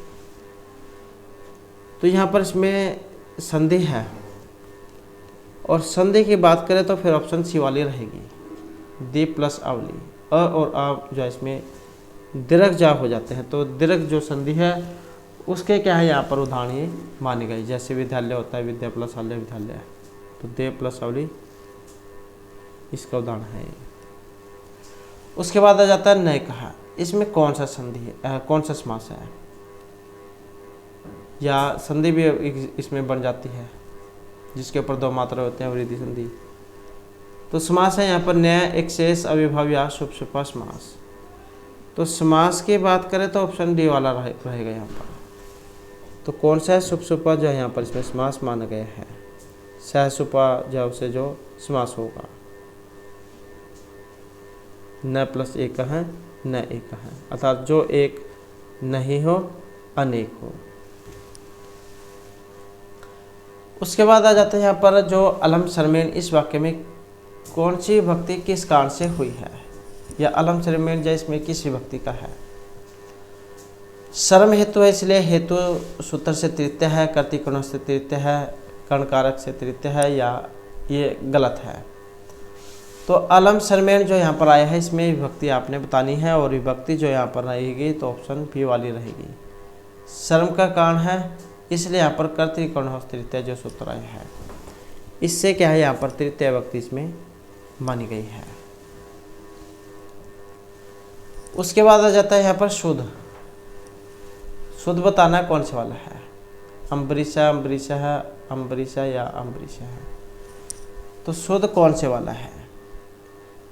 तो यहाँ पर इसमें संधि है, और संधि की बात करें तो फिर ऑप्शन सी वाली रहेगी, दीप प्लस अवली। अ और आ जो है इसमें दीर्घ जा हो जाते हैं, तो दीर्घ जो संधि है उसके क्या है यहाँ पर उदाहरण ये मानी गई। जैसे विद्यालय होता है, विद्या प्लस आलय विद्यालय, तो देव प्लस अवली इसका उदाहरण है। उसके बाद आ जाता है नय कहा, इसमें कौन सा संधि है, कौन सा समास है, या संधि भी इसमें बन जाती है जिसके ऊपर दो मात्रा होते हैं, वृद्धि संधि। तो समास है यहाँ पर न्याय, एक शेष, अविभाव या शुभ शुभा समास। तो समास की बात करें तो ऑप्शन डी वाला रहेगा यहाँ पर। तो कौन सा है? शुभ शुभा जो है यहाँ पर इसमें समास माना गया है। सह सुपा जब से जो समास होगा, न प्लस एक का है, न एक का है, अर्थात जो एक नहीं हो, अनेक हो। उसके बाद आ जाता है यहाँ पर जो अलम सरमेन, इस वाक्य में कौन सी विभक्ति किस कारण से हुई है, या अलम सरमेन जो इसमें किस विभक्ति का है। सर्म हेतु है, इसलिए हेतु सूत्र से तृतीय है, कर्तिकोण से तृतीय है, कर्णकारक से तृतीय है, या ये गलत है। तो अलम सरमेन जो यहाँ पर आया है इसमें विभक्ति आपने बतानी है, और विभक्ति जो यहाँ पर रहेगी तो ऑप्शन बी वाली रहेगी। शर्म का कारण है, इसलिए यहाँ पर कर्तृकोण तृतीय जो सूत्र आया है, इससे क्या है यहाँ पर तृतीय विभक्ति इसमें मानी गई है। उसके बाद आ जाता है यहाँ पर शुद्ध। शुद्ध बताना कौन से वाला है? अम्बरीशा, अम्बरीशा है, अम्बरीशा या अम्बरीशा है। तो शुद्ध कौन से वाला है?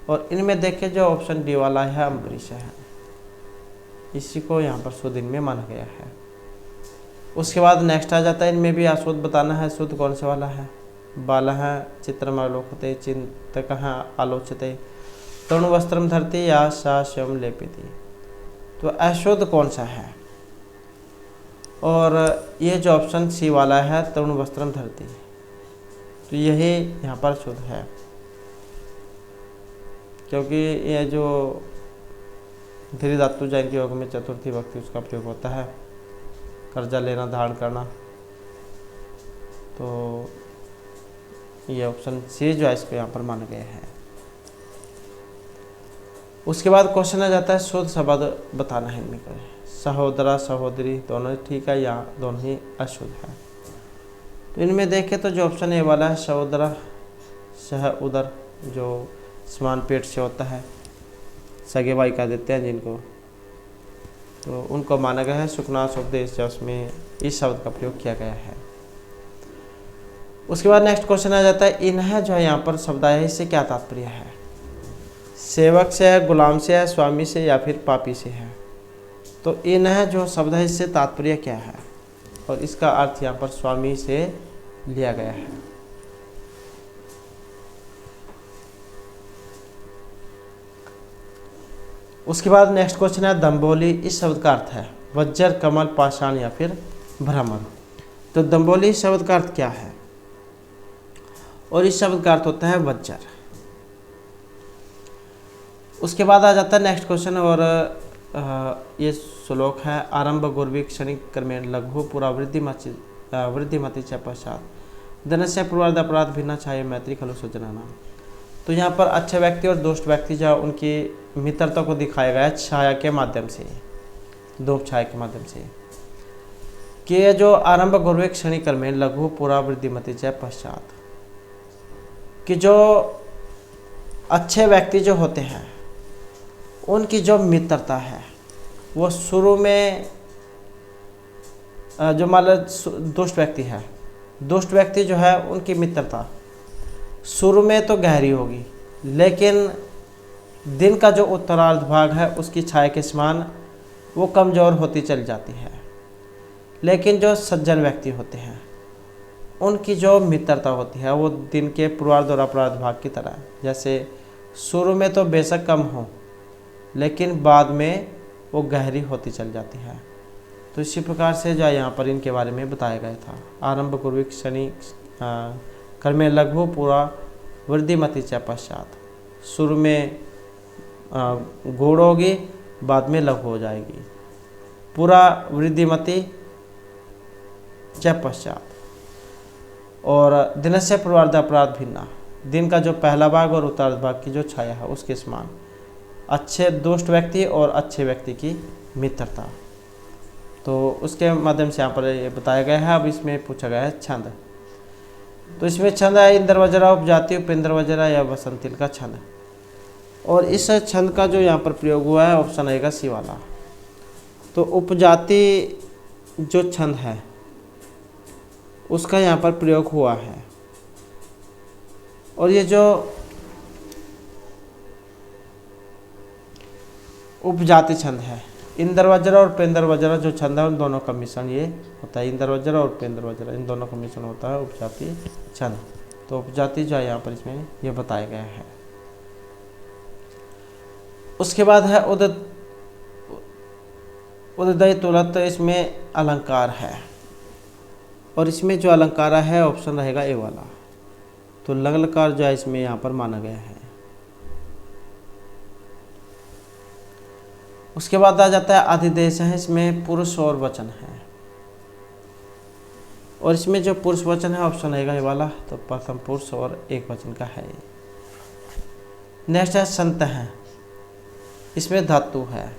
और इनमें देखें जो ऑप्शन डी वाला है अम्बरीशा है, इसी को यहाँ पर शुद्ध इनमें माना गया है। उसके बाद नेक्स्ट आ जाता है, इनमें भी अशुद्ध बताना है, शुद्ध कौन से वाला है? बाला है, चित्रमालोकते, चिंतक आलोचते, तरुण वस्त्रम धरती या सा स्वयं लेपिति। तो अशुद्ध कौन सा है? और ये जो ऑप्शन सी वाला है तरुण वस्त्रम धरती, तो यही यहाँ पर शुद्ध है, क्योंकि ये जो धीरे धातु जैन के योग में चतुर्थी विभक्ति उसका प्रयोग होता है, कर्जा लेना, धारण करना। तो ये ऑप्शन सी जो है इसको यहाँ पर माना गया है। उसके बाद क्वेश्चन आ जाता है शुद्ध शब्द बताना है इनमें। सहोदरा, सहोदरी दोनों ठीक है या दोनों ही अशुद्ध है? तो इनमें देखें तो जो ऑप्शन ए वाला है सहोदरा, सह उदर, जो समान पेट से होता है, सगे भाई कह देते हैं जिनको, तो उनको माना गया है। सुखनाश उपदेश उसमें इस शब्द का प्रयोग किया गया है। उसके बाद नेक्स्ट क्वेश्चन आ जाता है इन्ह जो है यहाँ पर शब्द आया है, इससे क्या तात्पर्य है? सेवक से है, गुलाम से है, स्वामी से या फिर पापी से है? तो इन्ह जो शब्द है इससे तात्पर्य क्या है? और इसका अर्थ यहाँ पर स्वामी से लिया गया है। उसके बाद नेक्स्ट क्वेश्चन है दम्बोली, इस शब्द का अर्थ है वज्र, कमल, पाषाण या फिर भ्रमर। तो दम्बोली शब्द का अर्थ क्या है? और इस शब्द का अर्थ होता है वज्र। उसके बाद आ जाता है नेक्स्ट क्वेश्चन, और ये श्लोक है आरंभ गुर्वी क्षणिक क्रमेण लघु पूरा वृद्धिमति च पश्चात धनस्य पूर्वार्ध अपराध भिन्ना छाया मैत्री खलु सुजना नाम। तो यहाँ पर अच्छे व्यक्ति और दुष्ट व्यक्ति जो उनकी मित्रता को दिखाया गया है छाया के माध्यम से, धूप छाया के माध्यम से, कि ये जो आरंभ गुर्वी क्षणिक क्रमेण लघु पूरा वृद्धिमति च पश्चात, कि जो अच्छे व्यक्ति जो होते हैं उनकी जो मित्रता है वो शुरू में, जो मान लो दुष्ट व्यक्ति है, दुष्ट व्यक्ति जो है उनकी मित्रता शुरू में तो गहरी होगी, लेकिन दिन का जो उत्तरार्ध भाग है उसकी छाया के समान वो कमज़ोर होती चली जाती है। लेकिन जो सज्जन व्यक्ति होते हैं उनकी जो मित्रता होती है वो दिन के पूर्वार्ध और अपराध भाग की तरह है, जैसे शुरू में तो बेशक कम हो लेकिन बाद में वो गहरी होती चल जाती है। तो इसी प्रकार से जो यहाँ पर इनके बारे में बताया गया था। आरंभ गुर्वी क्षणिक क्रमेण लघु पूरा वृद्धिमति च पश्चात, शुरू में गूढ़ होगी, बाद में लघु हो जाएगी, पूरा वृद्धिमति च पश्चात। और दिनस्य पूर्वार्ध अपराध भिन्ना, दिन का जो पहला भाग और उत्तरार्ध भाग की जो छाया है उसके समान अच्छे दुष्ट व्यक्ति और अच्छे व्यक्ति की मित्रता। तो उसके माध्यम से यहाँ पर ये बताया गया है। अब इसमें पूछा गया है छंद। तो इसमें छंद है इंद्र वज्रा, उपजाति, उपेंद्र वज्रा या वसंतिल का छंद। और इस छंद का जो यहाँ पर प्रयोग हुआ है ऑप्शन आएगा सी वाला। तो उपजाति जो छंद है उसका यहाँ पर प्रयोग हुआ है। और ये जो उपजाति छंद है। इंदर वज्र और पेंदर वज्र जो छंद है उन दोनों का मिश्रण ये होता है। इंदर वज्र और पेंदर वज्र इन दोनों का मिश्रण होता है उपजाति छंद। तो उपजाति जो है यहाँ पर इसमें ये बताया गया है। उसके बाद है उदय तुलत, इसमें अलंकार है और इसमें जो अलंकार है ऑप्शन रहेगा ए वाला। तो लंगलकार जो है इसमें यहाँ पर माना गया है। उसके बाद आ जाता है आदिदेश है, इसमें पुरुष और वचन है और इसमें जो पुरुष वचन है ऑप्शन रहेगा ये वाला। तो प्रथम पुरुष और एक वचन का है। नेक्स्ट है संत है, इसमें धातु है,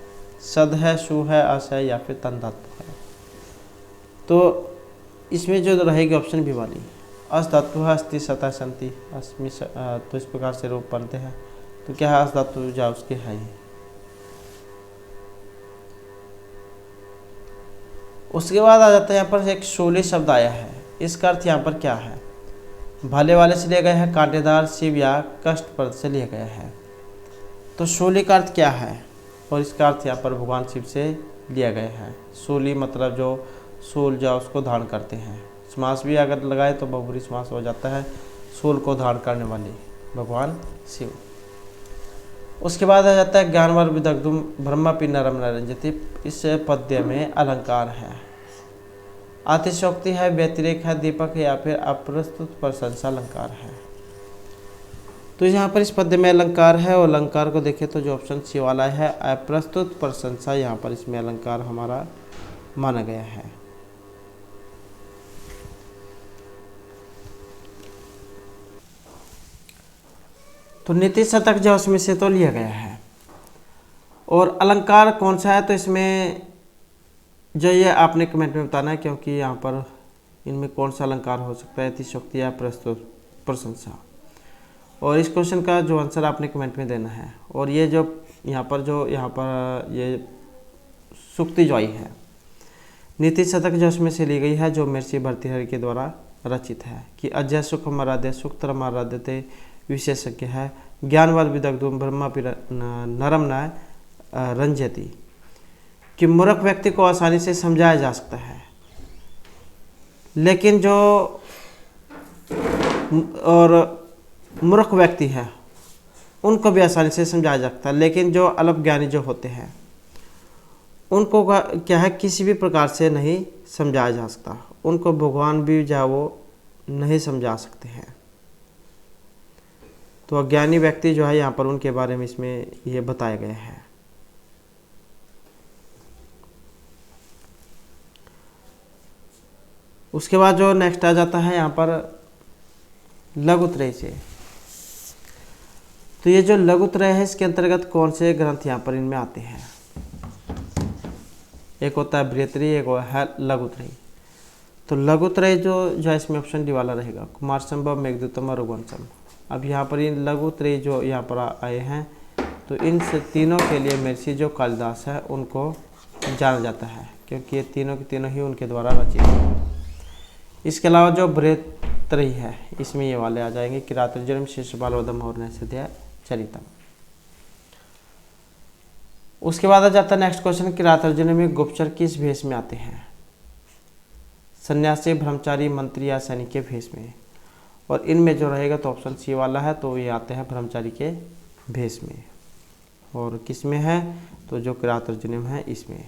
सद है, सु है, अस है या फिर तन धातु है। तो इसमें जो रहेगी ऑप्शन भी वाली। अस धातु है, अस्ति सता संति अस्मि तो इस प्रकार से रूप बनते हैं। तो क्या है अस धातु जा उसके है। उसके बाद आ जाता है यहाँ पर एक शूली शब्द आया है। इसका अर्थ यहाँ पर क्या है? भाले वाले से लिया गया है, कांटेदार, शिव या कष्टप्रद से लिया गया है। तो शूली का अर्थ क्या है? और इसका अर्थ यहाँ पर भगवान शिव से लिया गया है। शूली मतलब जो शूल जो उसको धारण करते हैं। समास भी अगर लगाए तो बहुब्रीहि समास हो जाता है। शूल को धारण करने वाले भगवान शिव। उसके बाद आ जाता है ज्ञानवर विदग्धुम ब्रह्मापि नरम न रंजति। इस पद्य में अलंकार है, अतिशयोक्ति है, व्यतिरेक है, दीपक है या फिर अप्रस्तुत प्रशंसा अलंकार है। तो यहाँ पर इस पद्य में अलंकार है और अलंकार को देखें तो जो ऑप्शन सी वाला है अप्रस्तुत प्रशंसा, यहाँ पर इसमें अलंकार हमारा माना गया है। तो नीति शतक जो उसमें से तो लिया गया है। और अलंकार कौन सा है? तो इसमें जो ये आपने कमेंट में बताना है, क्योंकि यहाँ पर इनमें कौन सा अलंकार हो सकता है, अतिशयोक्ति या प्रस्तुत प्रशंसा। और इस क्वेश्चन का जो आंसर आपने कमेंट में देना है। और ये जो यहाँ पर ये सूक्ति जो आई है नीति शतक जो उसमें से ली गई है, जो महर्षि भर्तृहरि के द्वारा रचित है कि अजय सुखम आराध्य सुखतरम आराध्यते विशेषज्ञ है, ज्ञानवर विदग्धुम ब्रह्मापि नरम न रंजति। कि मूर्ख व्यक्ति को आसानी से समझाया जा सकता है, लेकिन जो और मूर्ख व्यक्ति है उनको भी आसानी से समझाया जा सकता है, लेकिन जो अल्पज्ञानी जो होते हैं उनको क्या है किसी भी प्रकार से नहीं समझाया जा सकता। उनको भगवान भी जो वो नहीं समझा सकते हैं। तो अज्ञानी व्यक्ति जो है यहाँ पर उनके बारे में इसमें ये बताया गया है। उसके बाद जो नेक्स्ट आ जाता है यहाँ पर लघुत्रय से। तो ये जो लघुत्रय है इसके अंतर्गत कौन से ग्रंथ यहाँ पर इनमें आते हैं? एक होता है बृहत्त्रयी, एक है लघुत्रयी। तो लघुत्रय जो है इसमें ऑप्शन डी वाला रहेगा, कुमार संभव, मेघदूतम और रघुवंशम। अब यहाँ पर इन लघुत्रयी जो यहाँ पर आए हैं तो इन से तीनों के लिए महर्षि जो कालिदास है उनको जाना जाता है, क्योंकि ये तीनों के तीनों ही उनके द्वारा रचित हैं। इसके अलावा जो बृहत्त्रयी है इसमें ये वाले आ जाएंगे, किरातार्जुनीयम, शिशुपालवधम और नैषधीय चरितम। उसके बाद आ जाता है नेक्स्ट क्वेश्चन, किरातार्जुनीय में गुप्तचर किस भेष में आते हैं? सन्यासी, ब्रह्मचारी, मंत्री या सैनिक के भेष में। और इनमें जो रहेगा तो ऑप्शन सी वाला है, तो ये आते हैं ब्रह्मचारी के भेष में। और किस में है? तो जो किरातार्जुनीय है इसमें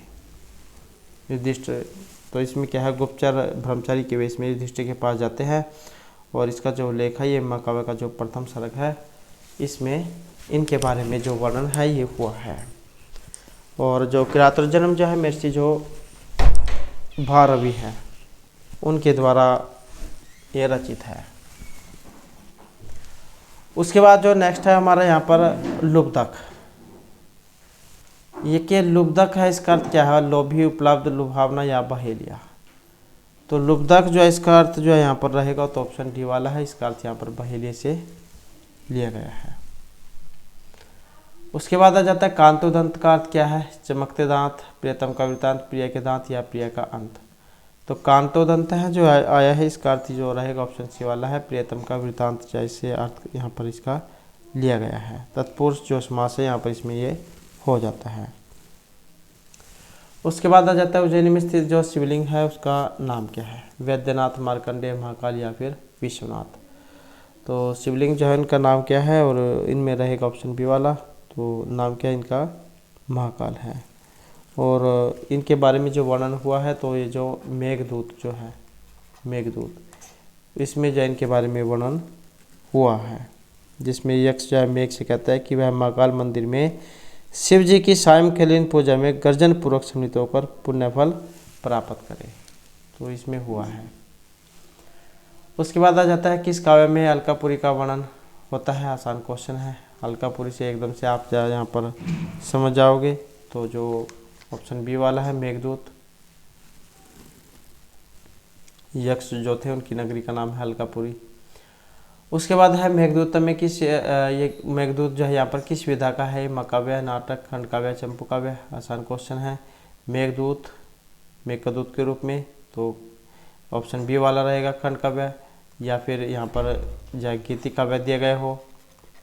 युधिष्ठिर। तो इसमें क्या है, गुप्तचर ब्रह्मचारी के वेश में युधिष्ठिर के पास जाते हैं। और इसका जो लेख है ये महाकाव्य का जो प्रथम सर्ग है इसमें इनके बारे में जो वर्णन है ये हुआ है। और जो किरातार्जुनीय जो है महर्षि जो भारवी है उनके द्वारा ये रचित है। उसके बाद जो नेक्स्ट है हमारा यहाँ पर लुब्धक। ये के लुब्धक है, इसका अर्थ क्या है? लोभी, उपलब्ध, लुभावना या बहेलिया। तो लुब्धक जो है इसका अर्थ जो है यहाँ पर रहेगा तो ऑप्शन डी वाला है, इसका अर्थ यहाँ पर बहेलिया से लिया गया है। उसके बाद आ जाता है कांतोदंत का अर्थ क्या है? चमकते दांत, प्रियतम का वृत्तांत, प्रिय के दांत या प्रिय का अंत। तो कांतोदंत है जो आया है इसका अर्थ जो रहेगा ऑप्शन सी वाला है, प्रियतम का वृत्तांत जैसे अर्थ यहाँ पर इसका लिया गया है। तत्पुरुष जो समास है यहाँ पर इसमें ये हो जाता है। उसके बाद आ जाता है उज्जैन में स्थित जो शिवलिंग है उसका नाम क्या है, वैद्यनाथ, मार्कंडेय, महाकाल या फिर विश्वनाथ। तो शिवलिंग जो है इनका नाम क्या है, और इनमें रहेगा ऑप्शन बी वाला, तो नाम क्या है इनका, महाकाल है। और इनके बारे में जो वर्णन हुआ है तो ये जो मेघदूत जो है, मेघदूत, इसमें जो इनके बारे में वर्णन हुआ है, जिसमें यक्ष जो है मेघ से कहता है कि वह महाकाल मंदिर में शिव जी की सायंकालीन पूजा में गर्जन पूर्वक सम्मिलित होकर पुण्यफल प्राप्त करे, तो इसमें हुआ है। उसके बाद आ जाता है किस काव्य में अलकापुरी का वर्णन होता है। आसान क्वेश्चन है, अलकापुरी से एकदम से आप यहाँ पर समझ जाओगे। तो जो ऑप्शन बी वाला है मेघदूत, यक्ष जो थे उनकी नगरी का नाम है अलकापुरी। उसके बाद है मेघदूत में किस ये मेघदूत जो है यहाँ पर किस विधा का है, महाकाव्य, नाटक, खंडकाव्य, चंपू काव्य। आसान क्वेश्चन है। मेघदूत मेघदूत के रूप में तो ऑप्शन बी वाला रहेगा खंडकाव्य, या फिर यहाँ पर जो गीति काव्य दिया गया हो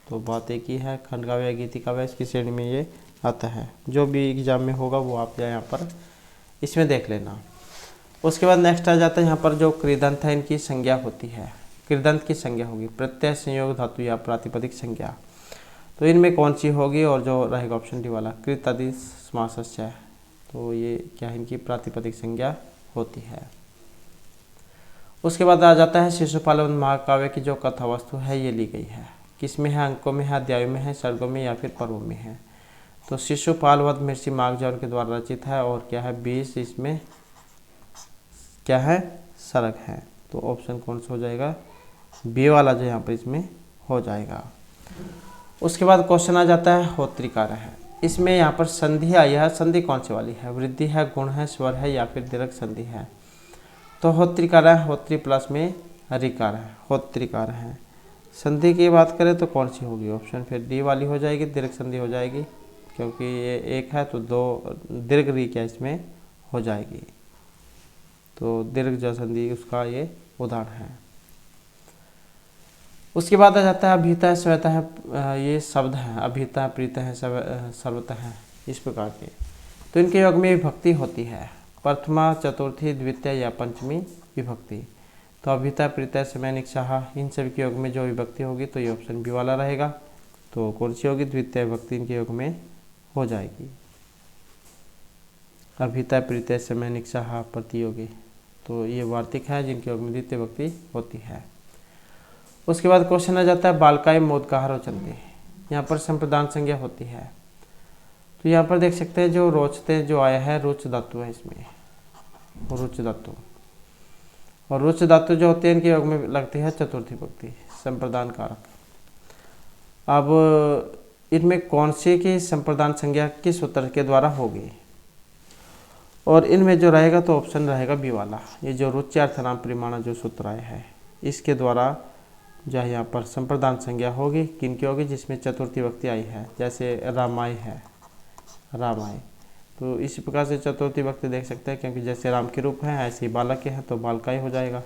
तो बात एक ही है, खंडकाव्य या गीति काव्य इसकी श्रेणी में ये आता है। जो भी एग्जाम में होगा वो आप यहाँ पर इसमें देख लेना। उसके बाद नेक्स्ट आ जाता है यहाँ पर जो कृदंत है इनकी संज्ञा होती है, कृदंत की संज्ञा होगी प्रत्यय, संयोग, धातु या प्रातिपदिक संज्ञा। तो इनमें कौन सी होगी, और जो रहेगा ऑप्शन डी वाला कृत आदि समासस्य, तो ये क्या है इनकी प्रातिपदिक संज्ञा होती है। उसके बाद आ जाता है शिशुपाल महाकाव्य की जो कथा वस्तु है ये ली गई है, किसमें है, अंकों में है, अध्यायों में है, सर्गों में या फिर पर्वों में है। तो शिशुपाल वध महर्षि मार्कण्डेय के द्वारा रचित है, और क्या है 20 इसमें क्या है, सर्ग है। तो ऑप्शन कौन सा हो जाएगा, बी वाला जो यहाँ पर इसमें हो जाएगा। उसके बाद क्वेश्चन आ जाता है होत्रिकार है, इसमें यहाँ पर संधि आई है, संधि कौन सी वाली है, वृद्धि है, गुण है, स्वर है या फिर दीर्घ संधि है। तो होत्रिकार है, होत्री प्लस में रिकार है, होत्रिकार है। संधि की बात करें तो कौन सी होगी, ऑप्शन फिर डी वाली हो जाएगी, दीर्घ संधि हो जाएगी, क्योंकि ये एक है तो दो दीर्घ री क्या इसमें हो जाएगी। तो दीर्घ जो संधि उसका ये उदाहरण है। उसके बाद आ जाता है अभिता, स्वयता है, ये शब्द हैं, अभिता, प्रीत है, सर्वत है, इस प्रकार के। तो इनके योग में विभक्ति होती है, प्रथमा, चतुर्थी, द्वितीय या पंचमी विभक्ति। तो अभिता, प्रीत, समय, निक्षाहा, इन सभी के योग में जो विभक्ति होगी तो ये ऑप्शन बी वाला रहेगा। तो कौन सी होगी, द्वितीय विभक्ति इनके योग में हो जाएगी। अभिता, प्रीत, समय, निक्षाहा, प्रतियोगी, तो ये वार्तिक है जिनके योग में द्वितीय विभक्ति होती है। उसके बाद क्वेश्चन आ जाता है बालकाय मोदकाहार चलते, यहाँ पर संप्रदान संज्ञा होती है। तो यहाँ पर देख सकते हैं जो रोचते जो आया है रुच धातु है इसमें, रुच धातु, और रुच धातु जो होती है इनके योग में लगती है चतुर्थी विभक्ति, संप्रदान कारक। अब इनमें कौन सी की संप्रदान संज्ञा किस सूत्र के द्वारा होगी, और इनमें जो रहेगा तो ऑप्शन रहेगा बी वाला, ये जो रुच्यार्थनाम परिमाण जो सूत्र आया है इसके द्वारा जो है यहाँ पर संप्रदान संज्ञा होगी, किनकी होगी, जिसमें चतुर्थी विभक्ति आई है, जैसे रामाय है, रामाय। तो इसी प्रकार से चतुर्थी विभक्ति देख सकते हैं, क्योंकि जैसे राम के रूप हैं ऐसे ही बालक के हैं तो बालकाय हो जाएगा।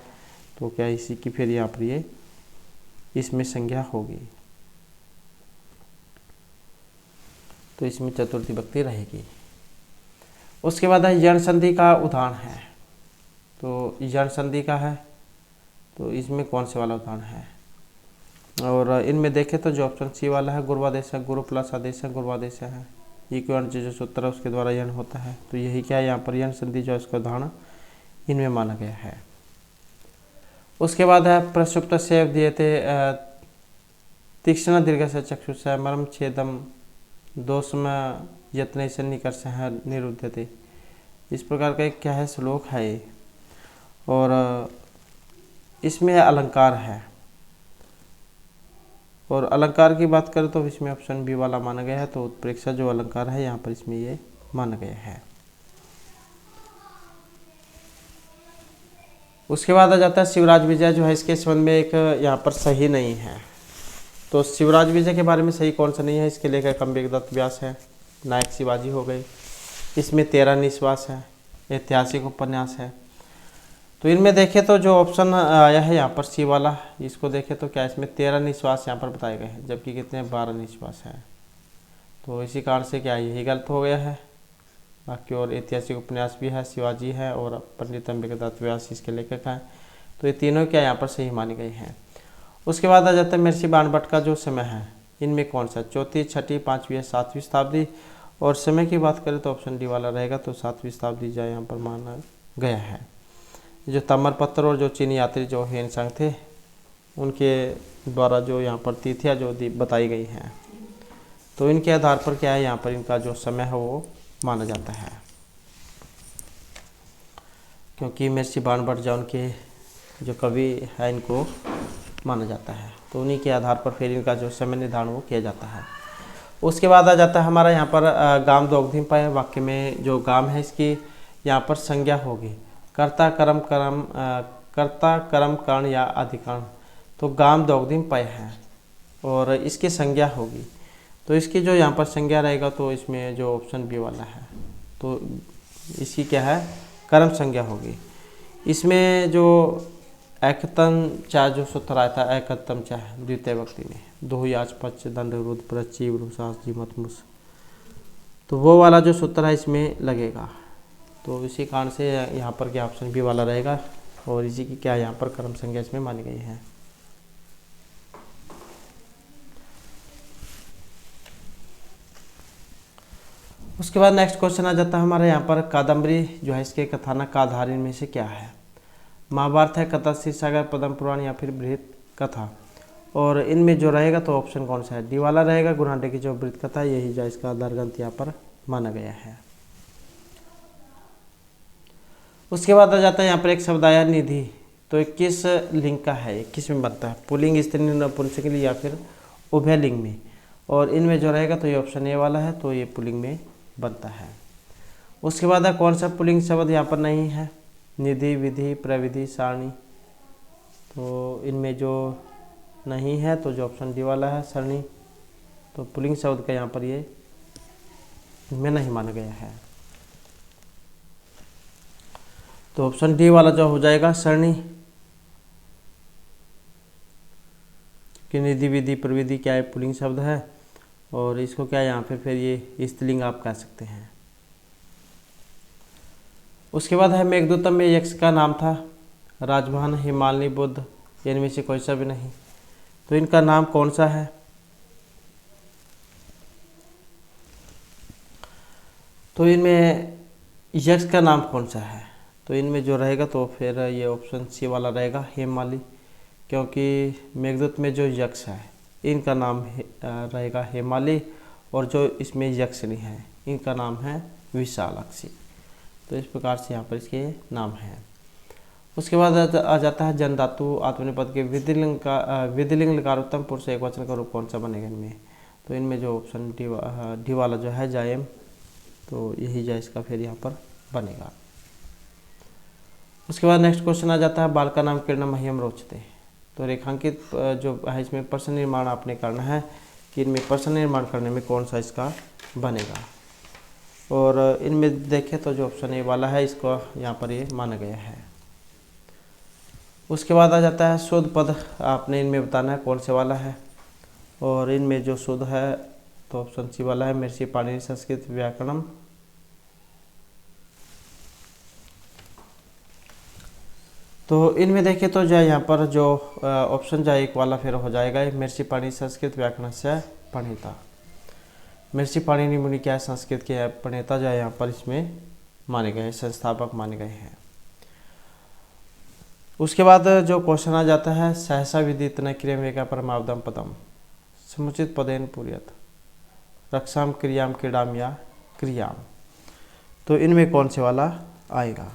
तो क्या इसी की फिर यहाँ पर ये इसमें संज्ञा होगी, तो इसमें चतुर्थी विभक्ति रहेगी। उसके बाद है यण संधि का उदाहरण है, तो यण संधि का है तो इसमें कौन से वाला उदाहरण है, और इनमें देखें तो जो ऑप्शन सी वाला है गुरुवादेश है, गुरु प्लस आदेश है, गुरुवादेश है, इक्वल जो सूत्र है उसके द्वारा यण होता है। तो यही क्या है यहाँ पर यण संधि जो इसका उदाहरण इनमें माना गया है। उसके बाद है प्रसुप्त से दियते तीक्ष्ण दीर्घ से चक्षुष मर्म छेदम दोषम यत्न से निकर्ष है निरुद्धते, इस प्रकार का एक क्या है श्लोक है ये, और इसमें अलंकार है, और अलंकार की बात करें तो इसमें ऑप्शन बी वाला माना गया है। तो उत्प्रेक्षा जो अलंकार है यहाँ पर इसमें ये माना गया है। उसके बाद आ जाता है शिवराज विजय जो है, इसके संबंध में एक यहाँ पर सही नहीं है। तो शिवराज विजय के बारे में सही कौन सा नहीं है, इसके लेकर कम्बेकदत्त व्यास है, नायक शिवाजी हो गए, इसमें 13 निश्वास है, ऐतिहासिक उपन्यास है। तो इनमें देखें तो जो ऑप्शन आया है यहाँ पर सी वाला, इसको देखें तो क्या इसमें 13 निश्वास यहाँ पर बताए गए हैं, जबकि कितने 12 निश्वास हैं। तो इसी कारण से क्या यही गलत हो गया है। बाकी और ऐतिहासिक उपन्यास भी है, शिवाजी है और पंडित अम्बिकादत्त व्यास इसके लेखक हैं। तो ये तीनों क्या यहाँ पर सही मानी गई हैं। उसके बाद आ जाता है महर्षि बाणभट्ट का जो समय है, इनमें कौन सा, चौथी, छठी, पाँचवीं या सातवीं शताब्दी। और समय की बात करें तो ऑप्शन डी वाला रहेगा, तो सातवीं शताब्दी जो यहाँ पर माना गया है। जो ताम्रपत्र और जो चीनी यात्री जो हेनसांग थे, उनके द्वारा जो यहाँ पर तिथियाँ जो बताई गई हैं, तो इनके आधार पर क्या है यहाँ पर इनका जो समय है वो माना जाता है। क्योंकि महर्षि बाणभट्ट जो उनके जो कवि है इनको माना जाता है, तो उन्हीं के आधार पर फिर इनका जो समय निर्धारण वो किया जाता है। उसके बाद आ जाता है हमारा यहाँ पर गाम दोग्धिम पाए वाक्य में जो गाम है इसकी यहाँ पर संज्ञा होगी, कर्ता कर्म कर्ण या अधिकरण। तो गाम दोग्धिम पय है और इसकी संज्ञा होगी, तो इसकी जो यहाँ पर संज्ञा रहेगा तो इसमें जो ऑप्शन बी वाला है, तो इसकी क्या है, कर्म संज्ञा होगी। इसमें जो एकतम चाह जो सूत्र आया था, एकतम चाह द्वितीय व्यक्ति में, दो याच पच दंड रुद्र प्रची वृषास जीमत मुस, तो वो वाला जो सूत्र है इसमें लगेगा। तो इसी कारण से यहाँ पर क्या ऑप्शन बी वाला रहेगा और इसी की क्या यहाँ पर कर्म संज्ञा इसमें मानी गई है। उसके बाद नेक्स्ट क्वेश्चन आ जाता है हमारे यहाँ पर कादम्बरी जो है इसके कथानक का आधार इनमें से क्या है। महाभारत है, कथा शीर्षागर, पद्म पुराण या फिर बृहत कथा। और इनमें जो रहेगा तो ऑप्शन कौन सा है, डी वाला रहेगा, गुरु की जो बृहत कथा, यही जो इसका आधार ग्रंथ यहाँ पर माना गया है। उसके बाद आ जाता है यहाँ पर एक शब्द आया निधि, तो ये किस लिंग का है, किस में बनता है, पुल्लिंग, स्त्रीलिंग, नपुंसकलिंग या फिर उभय लिंग में। और इनमें जो रहेगा तो ये ऑप्शन ए वाला है, तो ये पुल्लिंग में बनता है। उसके बाद है कौन सा पुल्लिंग शब्द यहाँ पर नहीं है, निधि, विधि, प्रविधि, सारणी। तो इनमें जो नहीं है तो जो ऑप्शन डी वाला है, सरणी। तो पुल्लिंग शब्द का यहाँ पर ये इनमें नहीं माना गया है, तो ऑप्शन डी वाला जो हो जाएगा सरणी। कि निधि, विधि, प्रविधि क्या है, पुल्लिंग शब्द है और इसको क्या यहाँ पे फिर ये स्त्रीलिंग आप कह सकते हैं। उसके बाद है मेघदूतम में यक्ष का नाम था राजभान, हिमालय, बुद्ध, इनमें से कोई सा भी नहीं। तो इनका नाम कौन सा है, तो इनमें यक्ष का नाम कौन सा है, तो इनमें जो रहेगा तो फिर ये ऑप्शन सी वाला रहेगा, हेमाली। क्योंकि मेघदूत में जो यक्ष है इनका नाम रहेगा हेमाली और जो इसमें यक्षिणी है इनका नाम है विशालाक्षी। तो इस प्रकार से यहाँ पर इसके नाम है। उसके बाद आ जाता है जन धातु आत्मनिपद के विधिलिंग लकारोत्तम पुरुष एक वचन का रूप कौन सा बनेगा इनमें। तो इनमें जो ऑप्शन डी वाला जो है जायम, तो यही जो इसका फिर यहाँ पर बनेगा। उसके बाद नेक्स्ट क्वेश्चन आ जाता है बाल का नाम किरण मह्यम रोचते। तो रेखांकित जो है इसमें प्रश्न निर्माण आपने करना है कि इनमें प्रश्न निर्माण करने में कौन सा इसका बनेगा। और इनमें देखें तो जो ऑप्शन ए वाला है इसको यहाँ पर ये माना गया है। उसके बाद आ जाता है शुद्ध पद, आपने इनमें बताना है कौन से वाला है। और इनमें जो शुद्ध है तो ऑप्शन सी वाला है, महर्षि पाणिनि संस्कृत व्याकरणम। तो इनमें देखें तो जो यहाँ पर जो ऑप्शन जो एक वाला फिर हो जाएगा, महर्षि पाणिनि संस्कृत व्याकरण से प्रणेता। महर्षि पाणिनि मुनि क्या है, संस्कृत के प्रणेता जो है यहाँ पर इसमें माने गए, संस्थापक माने गए हैं। उसके बाद जो क्वेश्चन आ जाता है सहसा विदित न क्रिया परमावदम पदम समुचित पदेन पूर्यत रक्षाम क्रियाम क्रीडाम या क्रियाम। तो इनमें कौन से वाला आएगा,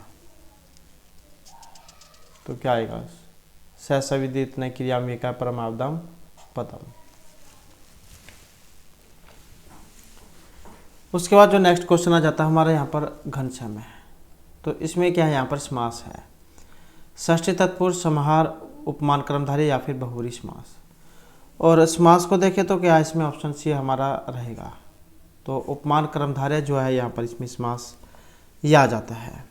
तो क्या आएगा, सहसा विदित न क्रियाम एका परमावदम पदम। उसके बाद जो नेक्स्ट क्वेश्चन आ जाता है हमारे यहाँ पर घनश्याम है। तो इसमें क्या है, यहाँ पर समास है, षष्ठी तत्पुरुष, समाहार, उपमान क्रमधारी या फिर बहुव्रीहि समास। और समास को देखें तो क्या इसमें ऑप्शन सी हमारा रहेगा, तो उपमान क्रमधारय जो है यहाँ पर इसमें समास ये आ जाता है,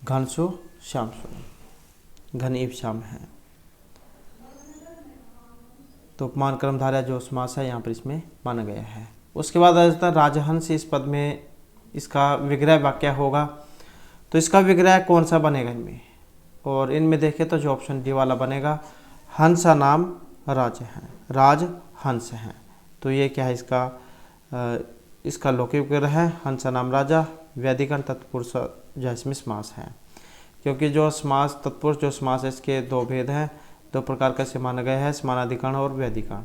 घनसु श्यामसु, घनीव श्याम है। तो उपमान क्रमधारय जो समास है यहाँ पर इसमें माना गया है। उसके बाद आ जाता है राजहंस। इस पद में इसका विग्रह वाक्य होगा, तो इसका विग्रह कौन सा बनेगा इनमें? और इनमें देखें तो जो ऑप्शन डी वाला बनेगा, हंसा नाम राज हैं, राज हंस हैं। तो ये क्या है इसका लौकिक विग्रह है, हंसा नाम राजा। व्याधिकरण तत्पुरुष जो इसमें समास है, क्योंकि जो समास तत्पुरुष जो समास है इसके दो भेद हैं, दो प्रकार का से माना गया है, समानाधिकरण और व्याधिकरण।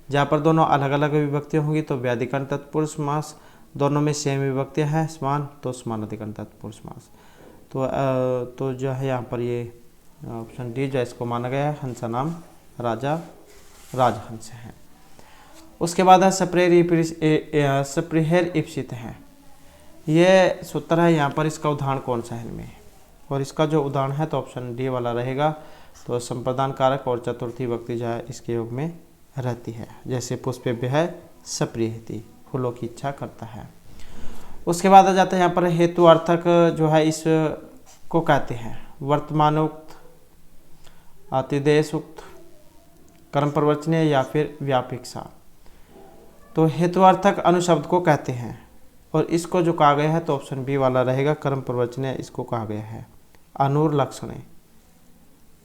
जहाँ पर दोनों अलग अलग विभक्तियाँ होंगी तो व्याधिकरण तत्पुरुष समास, दोनों में सेम विभक्तियाँ हैं समान तो समानाधिकरण तत्पुरुष समास। तो जो है यहाँ पर ये ऑप्शन डी जो इसको माना गया है, हंसा नाम राजा राजहंस हैं। उसके बाद है सप्रेहर ईप्सित है। ये सूत्र है, यहाँ पर इसका उदाहरण कौन सा है इनमें? और इसका जो उदाहरण है तो ऑप्शन डी वाला रहेगा। तो संप्रदान कारक और चतुर्थी विभक्ति जो है इसके योग में रहती है, जैसे पुष्पेभ्य है सप्रियति, फूलों की इच्छा करता है। उसके बाद आ जाता है यहाँ पर हेतु अर्थक जो है इसको कहते हैं वर्तमानोक्त, अतिदेशोक्त, कर्म प्रवचनीय या फिर व्यापिक्षा। तो हेतुअर्थक अनुशब्द को कहते हैं और इसको जो कहा गया है तो ऑप्शन बी वाला रहेगा, कर्म प्रवचनीय इसको कहा गया है। अनुर लक्षण,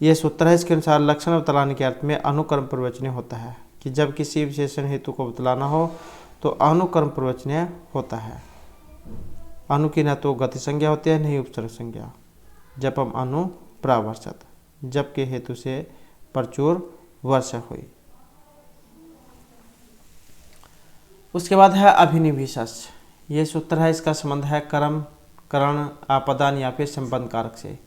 ये सूत्र है, इसके अनुसार लक्षण बतलाने के अर्थ में अनुकर्म प्रवचनीय होता है कि जब किसी विशेषण हेतु को बतलाना हो तो अनुकर्म प्रवचनीय होता है। अनु की न तो गति संज्ञा होती है, नहीं उपसर्ग संज्ञा। जब हम अनु प्रावर्षत, जबकि हेतु से प्रचुर वर्षा हुई। उसके बाद है अभिनिविशेष। ये सूत्र है, इसका संबंध है कर्म, करण, आपदान या फिर संबंध कारक से।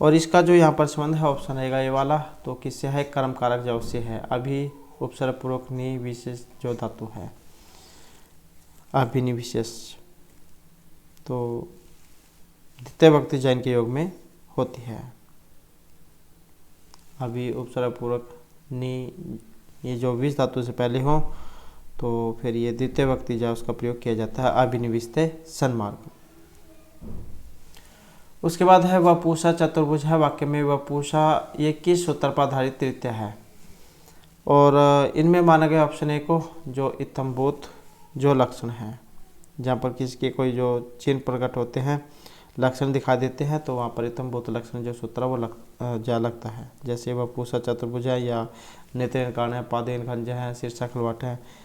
और इसका जो यहाँ पर संबंध है ऑप्शन रहेगा ये वाला। तो किससे है? कर्म कारक जब से है। अभी उपसर्ग पूर्वक नि विशेष जो धातु है अभिनिविशेष, तो द्वितीय विभक्ति जैन के योग में होती है। अभी उपसर्ग पूर्वक नि, ये जो विश धातु से पहले हो तो फिर ये द्वितीय विभक्ति जो उसका प्रयोग किया जाता है अभिनिविष्टे सन्मार्ग। उसके बाद है वपूषा चतुर्भुज है। वाक्य में वपूषा ये किस सूत्र पर आधारित तृतीय है? और इनमें माना गया ऑप्शन ए को, जो इत्थम्भूत जो लक्षण है, जहाँ पर किसके कोई जो चिन्ह प्रकट होते हैं, लक्षण दिखा देते हैं, तो वहाँ पर इत्थम्भूत लक्षण जो सूत्र वो लगता है। जैसे वपूषा चतुर्भुज है या नेत्रेण कारण है, पादेन खंज है, शीर्षा खलवाट है,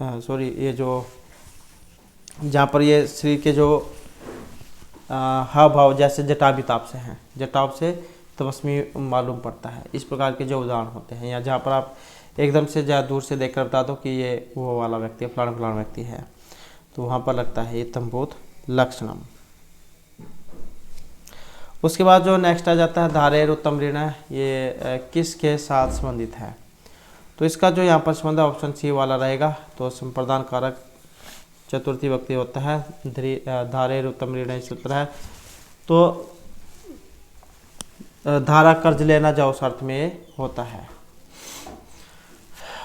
ये जो जहाँ पर ये श्री के जो हाव भाव जैसे जटाभिताप से हैं, जटाव से तपस्वी मालूम पड़ता है, इस प्रकार के जो उदाहरण होते हैं। या जहाँ पर आप एकदम से ज़्यादा दूर से देखकर बता दो कि ये वो वाला व्यक्ति है, फलाना फलाना व्यक्ति है, तो वहाँ पर लगता है इत्थम्भूत लक्षणम। उसके बाद जो नेक्स्ट आ जाता है धारेर उत्तम ऋण, ये किसके साथ संबंधित है? तो इसका जो यहाँ पर संबंध है ऑप्शन सी वाला रहेगा। तो संप्रदान कारक चतुर्थी विभक्ति होता है, धारेर उत्तम ऋण सूत्र है। तो धारा कर्ज लेना जो उस अर्थ में होता है।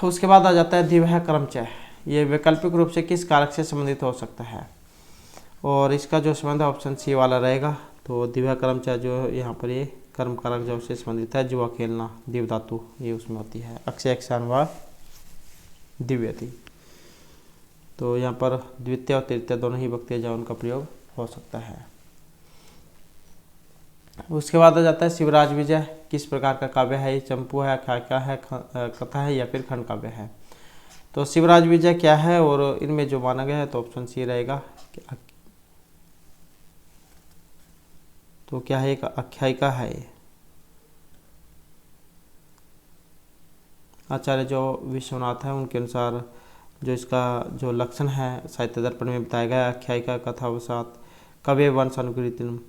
उसके बाद आ जाता है दिव्य कर्मचय, ये वैकल्पिक रूप से किस कारक से संबंधित हो सकता है? और इसका जो संबंध है ऑप्शन सी वाला रहेगा। तो दिव्य कर्मचय जो यहाँ पर ये कर्म कारक जो से संबंधित है, जुआ खेलना, दिव्य धातु ये उसमें होती है, अक्षय क्षण व दिव्यति। तो यहाँ पर द्वितीय और तृतीय दोनों ही विभक्ति जो उनका प्रयोग हो सकता है। उसके बाद आ जाता है शिवराज विजय, किस प्रकार का काव्य है? ये चंपू है, आख्यायिका है, कथा है या फिर खंड काव्य है? तो शिवराज विजय क्या है? और इनमें जो माना गया है तो ऑप्शन सी रहेगा। तो क्या है? एक आख्यायिका है। आचार्य जो विश्वनाथ है उनके अनुसार जो इसका जो लक्षण है साहित्य दर्पण में बताया गया, आख्यायिका कथावसात कवि वंश अनुकृतिम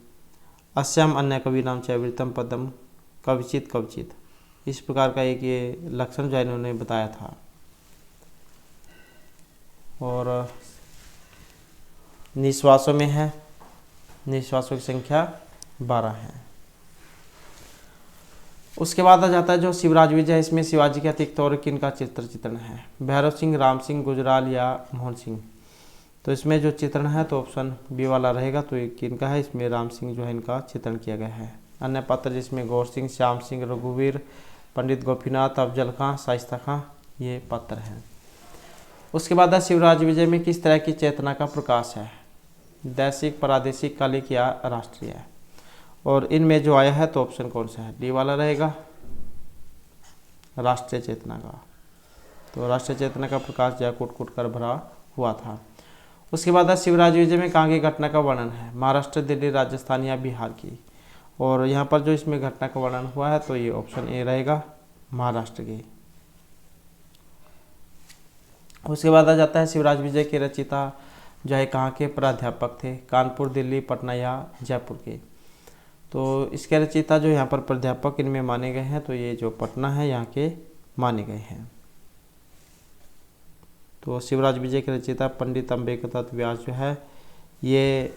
अस्याम अन्य कवि नाम चैवृतम पदम कवचित कवचित, इस प्रकार का एक ये लक्षण जो इन्होंने बताया था। और निश्वासों में है, निश्वासों की संख्या 12 है। उसके बाद आ जाता है जो शिवराज विजय, इसमें शिवाजी के अतिरिक्त और किन का चित्रण है? भैरव सिंह, राम सिंह, गुजराल या मोहन सिंह? तो इसमें जो चित्रण है तो ऑप्शन बी वाला रहेगा। तो ये किन का है? इसमें राम सिंह जो है इनका चित्रण किया गया है। अन्य पात्र जिसमें गौर सिंह, श्याम सिंह, रघुवीर, पंडित गोपीनाथ, अफजल खां, शाइस्ता खां ये पात्र हैं। उसके बाद है शिवराज विजय में किस तरह की चेतना का प्रकाश है, दैसिक, प्रादेशिक, कालिक या राष्ट्रीय। और इनमें जो आया है तो ऑप्शन कौन सा है, डी वाला रहेगा, राष्ट्रीय चेतना का। तो राष्ट्रीय चेतना का प्रकाश जो कूट कूट कर भरा हुआ था। उसके बाद है शिवराज विजय में कहाँ की घटना का वर्णन है, महाराष्ट्र, दिल्ली, राजस्थान या बिहार की। और यहाँ पर जो इसमें घटना का वर्णन हुआ है तो ये ऑप्शन ए रहेगा, महाराष्ट्र की। उसके बाद आ जाता है शिवराज विजय के रचयिता जो है कहाँ के प्राध्यापक थे, कानपुर, दिल्ली, पटना या जयपुर के। तो इसके रचयिता जो यहाँ पर प्राध्यापक इनमें माने गए हैं तो ये जो पटना है यहाँ के माने गए हैं। तो शिवराज विजय के रचयिता पंडित अम्बेकदत्त व्यास जो है ये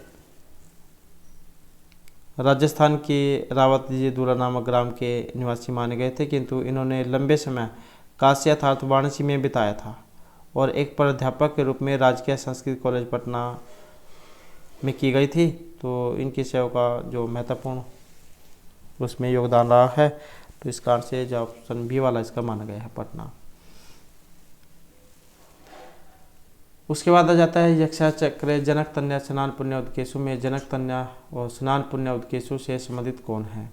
राजस्थान की रावतजी दूरा नामक ग्राम के निवासी माने गए थे, किंतु इन्होंने लंबे समय काशी अर्थात वाराणसी में बिताया था और एक प्राध्यापक के रूप में राजकीय संस्कृत कॉलेज पटना में की गई थी। तो इनकी सेवा का जो महत्वपूर्ण उसमें योगदान रहा है, तो इस कारण से जो ऑप्शन बी वाला इसका माना गया है, पटना। उसके बाद आ जाता है यक्षा चक्र जनक तन्या स्नान पुण्य उदकेशु में जनक तन्या और स्नान पुण्य उदकेशु से संबंधित कौन है,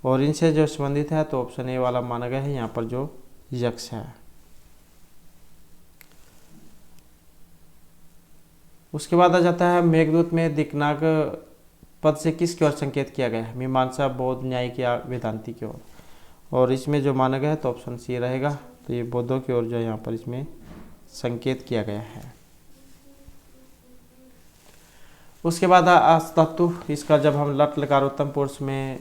और इनसे जो संबंधित है तो ऑप्शन ए वाला माना गया है यहाँ पर जो यक्ष है। उसके बाद आ जाता है मेघदूत में दिक्नाग पद से किसकी ओर संकेत किया गया है, मीमांसा, बौद्ध, न्यायिक या वेदांती की ओर। और इसमें जो माना गया है तो ऑप्शन सी रहेगा, तो ये बौद्धों की ओर जो यहाँ पर इसमें संकेत किया गया है। उसके बाद आस धातु, इसका जब हम लट लकारोत्तम पुरुष में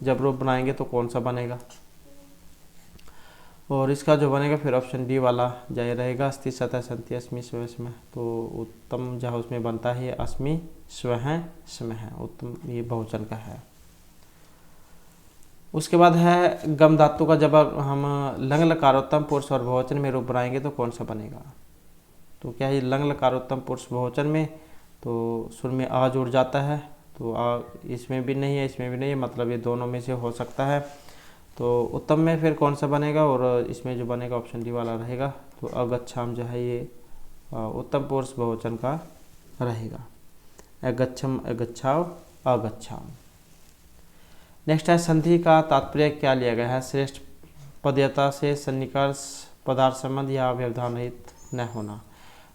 जब रूप बनाएंगे तो कौन सा बनेगा, और इसका जो बनेगा फिर ऑप्शन डी वाला जाए रहेगा, अस्ति सतह संति अस्मि स्व स्म। तो उत्तम जहाँ उसमें बनता है अस्मि स्व स्म है, उत्तम ये बहुवचन का है। उसके बाद है गम धातु का जब हम लंग लकारोत्तम पुरुष और बहुवचन में रूप बनाएंगे तो कौन सा बनेगा। तो क्या है लंग लकारोत्तम पुरुष बहुवचन में तो सुर में आ जुड़ जाता है, तो आ इसमें भी नहीं है इसमें भी नहीं है, मतलब ये दोनों में से हो सकता है। तो उत्तम में फिर कौन सा बनेगा, और इसमें जो बनेगा ऑप्शन डी वाला रहेगा। तो अगच्छाम जो है ये उत्तम पुरुष बहुवचन का रहेगा, अगच्छम, अगच्छाव, अगच्छाम। नेक्स्ट है संधि का तात्पर्य क्या लिया गया है, श्रेष्ठ पदयता से सन्निकर्ष, पदार्थ संबंध या व्यवधान रहित न होना।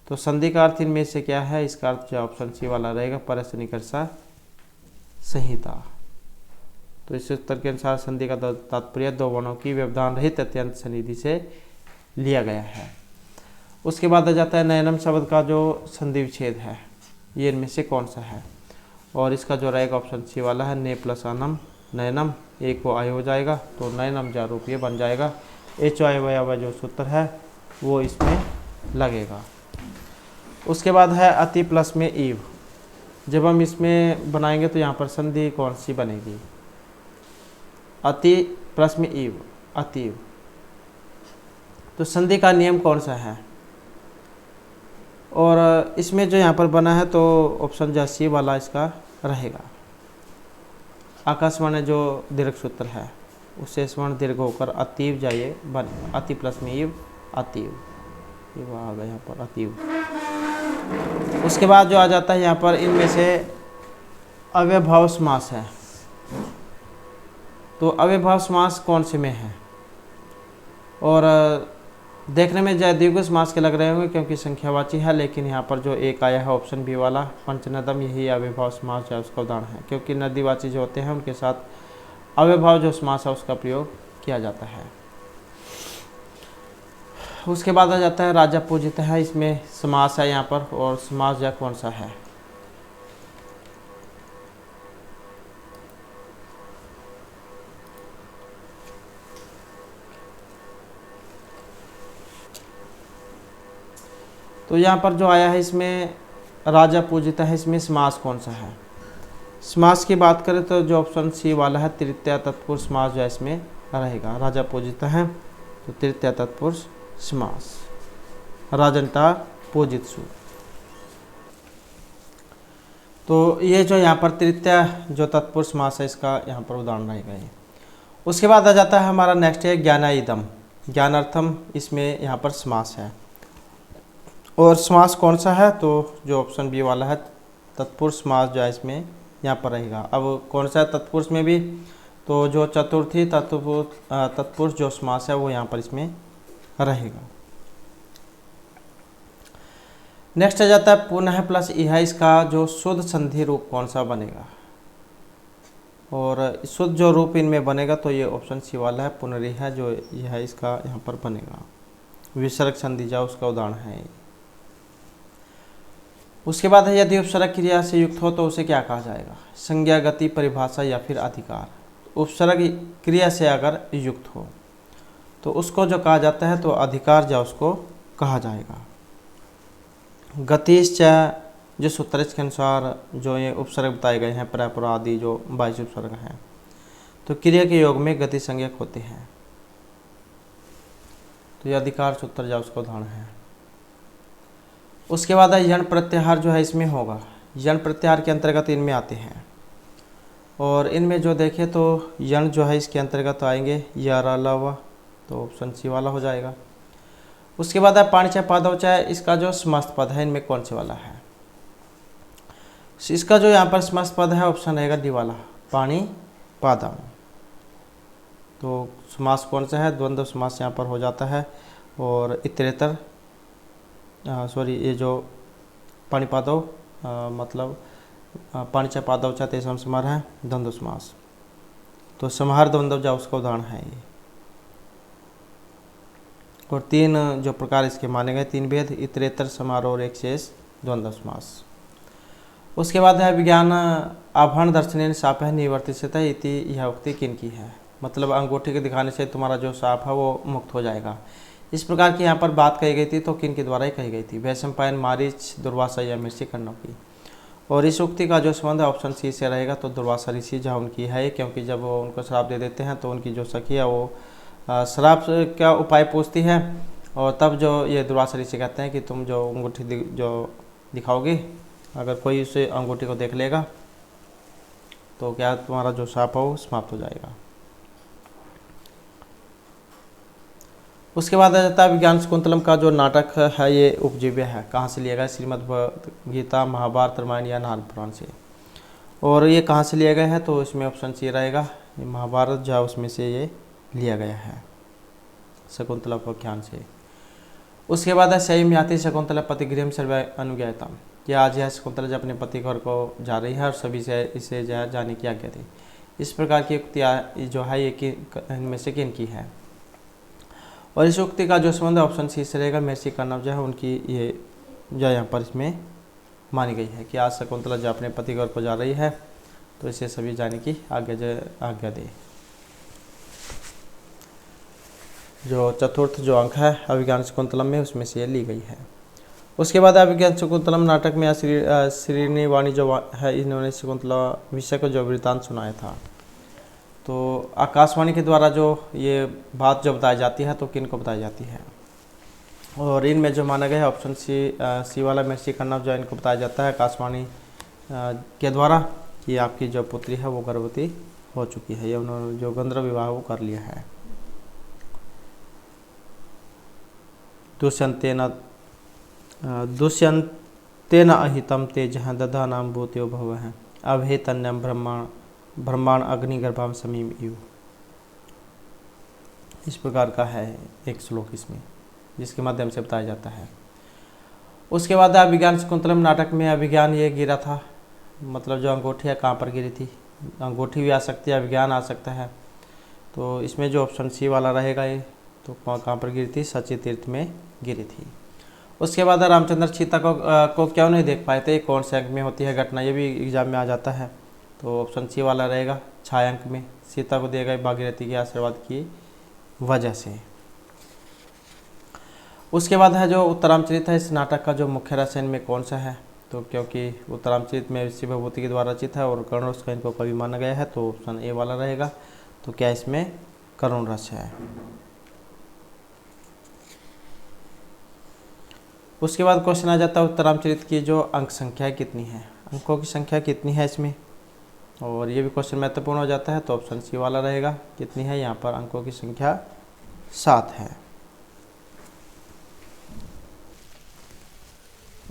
तो संधि का अर्थ इनमें से क्या है, इसका अर्थ जो ऑप्शन सी वाला रहेगा, परसन्निकर्षा संहिता। तो इस उत्तर के अनुसार संधि का तात्पर्य दो वर्णों की व्यवधान रहित अत्यंत सन्निधि से लिया गया है। उसके बाद आ जाता है नयनम शब्द का जो संधि विच्छेद है ये इनमें से कौन सा है, और इसका जो रहेगा ऑप्शन सी वाला है, ने प्लस अनम नयनम, एक को आय हो जाएगा तो नयनम जा रूप ये बन जाएगा, एच आय वह जो सूत्र है वो इसमें लगेगा। उसके बाद है अति प्लस में ईव, जब हम इसमें बनाएंगे तो यहाँ पर संधि कौन सी बनेगी, अति प्लस में ईव, अतीव। तो संधि का नियम कौन सा है, और इसमें जो यहाँ पर बना है तो ऑप्शन जो सी वाला इसका रहेगा। आकाशवाणी जो दीर्घ सूत्र है उससे स्वर्ण दीर्घ होकर अतीव जाइए बनेगा, अति प्लस में ईव, अतीव, ये आ गया यहाँ पर अतीव। उसके बाद जो आ जाता है यहाँ पर इनमें से अव्यभाव समास है, तो अव्यभाव समास कौन से में है, और देखने में जय द्विगु समास के लग रहे होंगे क्योंकि संख्यावाची है, लेकिन यहाँ पर जो एक आया है ऑप्शन बी वाला पंचनदम, यही अव्यभाव समास जो है उसका उदाहरण है, क्योंकि नदीवाची जो होते हैं उनके साथ अव्यभाव जो समास है उसका प्रयोग किया जाता है। उसके बाद आ जाता है राजा पूजित है, इसमें समास है यहाँ पर, और समास जो कौन सा है, तो यहाँ पर जो आया है इसमें राजा पूजित है, इसमें समास कौन सा है। समास की बात करें तो जो ऑप्शन सी वाला है तृतीय तत्पुरुष समास जो है इसमें रहेगा, राजा पूजित है तो तृतीय तत्पुरुष समास, राजंता पूजित सु। तो ये जो यहाँ पर तृतीय जो तत्पुरुष समास है इसका यहाँ पर उदाहरण रहेगा ये। उसके बाद आ जाता है हमारा नेक्स्ट है ज्ञानाइदम, ज्ञानार्थम, इसमें यहाँ पर समास है, और समास कौन सा है, तो जो ऑप्शन बी वाला है तत्पुरुष समास जो है इसमें यहाँ पर रहेगा। अब कौन सा है तत्पुरुष में भी, तो जो चतुर्थी तत्पुरुष जो समास है वो यहाँ पर इसमें रहेगा। नेक्स्ट आ जाता है पुनः प्लस इहा, इसका जो शुद्ध संधि रूप कौन सा बनेगा, और शुद्ध जो रूप इनमें बनेगा तो ये ऑप्शन सी वाला है पुनरिहा, जो यह इसका यहाँ पर बनेगा। विसर्ग संधि जा उसका उदाहरण है। उसके बाद है यदि उपसर्ग क्रिया से युक्त हो तो उसे क्या कहा जाएगा, संज्ञा, गति, परिभाषा या फिर अधिकार। उपसर्ग क्रिया से अगर युक्त हो तो उसको जो कहा जाता है तो अधिकार जा उसको कहा जाएगा। गतिश्च जो सूत्र के अनुसार जो ये उपसर्ग बताए गए हैं परपुर आदि जो 22 उपसर्ग हैं, तो क्रिया के योग में गति संज्ञक होते हैं, तो ये अधिकार सूत्र जा उसका उदाहरण है। उसके बाद यण प्रत्याहार जो है इसमें होगा। यण प्रत्याहार के अंतर्गत इनमें आते हैं, और इनमें जो देखें तो यण जो है इसके अंतर्गत आएंगे यार अलावा, तो ऑप्शन सी वाला हो जाएगा। उसके बाद है पाणिचा पादवचा, इसका जो समस्त पद है इनमें कौन से वाला है, इसका जो यहाँ पर समस्त पद है ऑप्शन रहेगा डी वाला पाणी पादम। तो समास कौन सा है, द्वंद्व समास यहाँ पर हो जाता है। और इतरेतर ये जो पाणिपादव मतलब पाणिचा पादवचा तेषां समार है द्वंद्व समास, तो समाहार द्वंद्व जा उसका उदाहरण है ये। और 3 जो प्रकार इसके माने गए, 3 भेद, इतरेतर, समारोह और एक शेष द्वंद्व समास। उसके बाद है विज्ञान आभरण दर्शनेन साप है निवर्तिष्यता इति, यह उक्ति किन की है, मतलब अंगूठी के दिखाने से तुम्हारा जो साप है वो मुक्त हो जाएगा। इस प्रकार की यहाँ पर बात कही गई थी, तो किन के द्वारा ही कही गई थी, वैशंपायन, मारीच, दुर्वासा या ऋषिकर्णों की। और इस उक्ति का जो संबंध है ऑप्शन सी से रहेगा, तो दुर्वासा ऋषि जहाँ उनकी है, क्योंकि जब वो उनको श्राप दे देते हैं तो उनकी जो सखी है वो श्राप का उपाय पूछती है, और तब जो ये दुर्वासा ऋषि कहते हैं कि तुम जो अंगूठी जो दिखाओगे, अगर कोई उसे अंगूठी को देख लेगा तो क्या तुम्हारा जो शाप है वो समाप्त हो जाएगा। उसके बाद आ जाता है विज्ञान शकुंतलम का जो नाटक है ये उपजीव्य है, कहाँ से लिया गया, श्रीमद्भगवद्गीता, महाभारत, रामायण या नारद पुराण से। और ये कहाँ से लिया गया है, तो इसमें ऑप्शन सी रहेगा महाभारत जो उसमें से ये लिया गया है शकुंतला उपाख्यान से। उसके बाद है सही में आती शकुंतला पतिगृह सर्व अनुज्ञाता, कि आज यह शकुंतला जब अपने पति घर को जा रही है और सभी से इसे जो है जाने की आज्ञा थी। इस प्रकार की उक्ति जो है ये इनमें से किन की है, और इस उक्ति का जो संबंध ऑप्शन सी से रहेगा महर्षि कर्णव जो है उनकी, ये जो यहाँ पर इसमें मानी गई है कि आज शकुंतला जो अपने पति घर को जा रही है तो इसे सभी जाने की आज्ञा दे। जो चतुर्थ जो अंक है अभिज्ञान शकुंतलम में उसमें से ये ली गई है। उसके बाद अभिज्ञान शकुंतलम नाटक में श्रीनिवाणी जो है इन्होंने शकुंतला विषय को जो वृत्तांत सुनाया था, तो आकाशवाणी के द्वारा जो ये बात जो बताई जाती है तो किन को बताई जाती है, और इनमें जो माना गया है ऑप्शन सी वाला महर्षि कर्णव जो इनको बताया जाता है आकाशवाणी के द्वारा कि आपकी जो पुत्री है वो गर्भवती हो चुकी है, या उन्होंने जो गंधर्व विवाह वो कर लिया है। दुष्यंतेन अहितम तेज दधा नाम भूत्यो भव है अभेतन्यम ब्रह्मांड अग्निगर्भाम समीम इव। इस प्रकार का है एक श्लोक इसमें जिसके माध्यम से बताया जाता है। उसके बाद अभिज्ञान शकुंतलम नाटक में अभिज्ञान ये गिरा था, मतलब जो अंगूठी है कहाँ पर गिरी थी, अंगूठी भी आ सकती है, अभिज्ञान आ सकता है, तो इसमें जो ऑप्शन सी वाला रहेगा ये, तो कहाँ पर गिरी थी, सची तीर्थ में गिरी थी। उसके बाद रामचंद्र सीता को क्यों नहीं देख पाए थे, कौन से अंक में होती है घटना, ये भी एग्जाम में आ जाता है, तो ऑप्शन सी वाला रहेगा 6 अंक में, सीता को दिए गए भागीरथी के आशीर्वाद की वजह से। उसके बाद है जो उत्तरामचरित है, इस नाटक का जो मुख्य रस में कौन सा है, तो क्योंकि उत्तरामचरित में ऋषि भगवती के द्वारा रचित है और करुण रस का इनको कवि माना गया है, तो ऑप्शन ए वाला रहेगा, तो क्या इसमें करुण रस है। उसके बाद क्वेश्चन आ जाता है उत्तरामचरित की जो अंक संख्या कितनी है, अंकों की संख्या कितनी है इसमें, और ये भी क्वेश्चन महत्वपूर्ण हो जाता है, तो ऑप्शन सी वाला रहेगा, कितनी है, यहाँ पर अंकों की संख्या 7 है।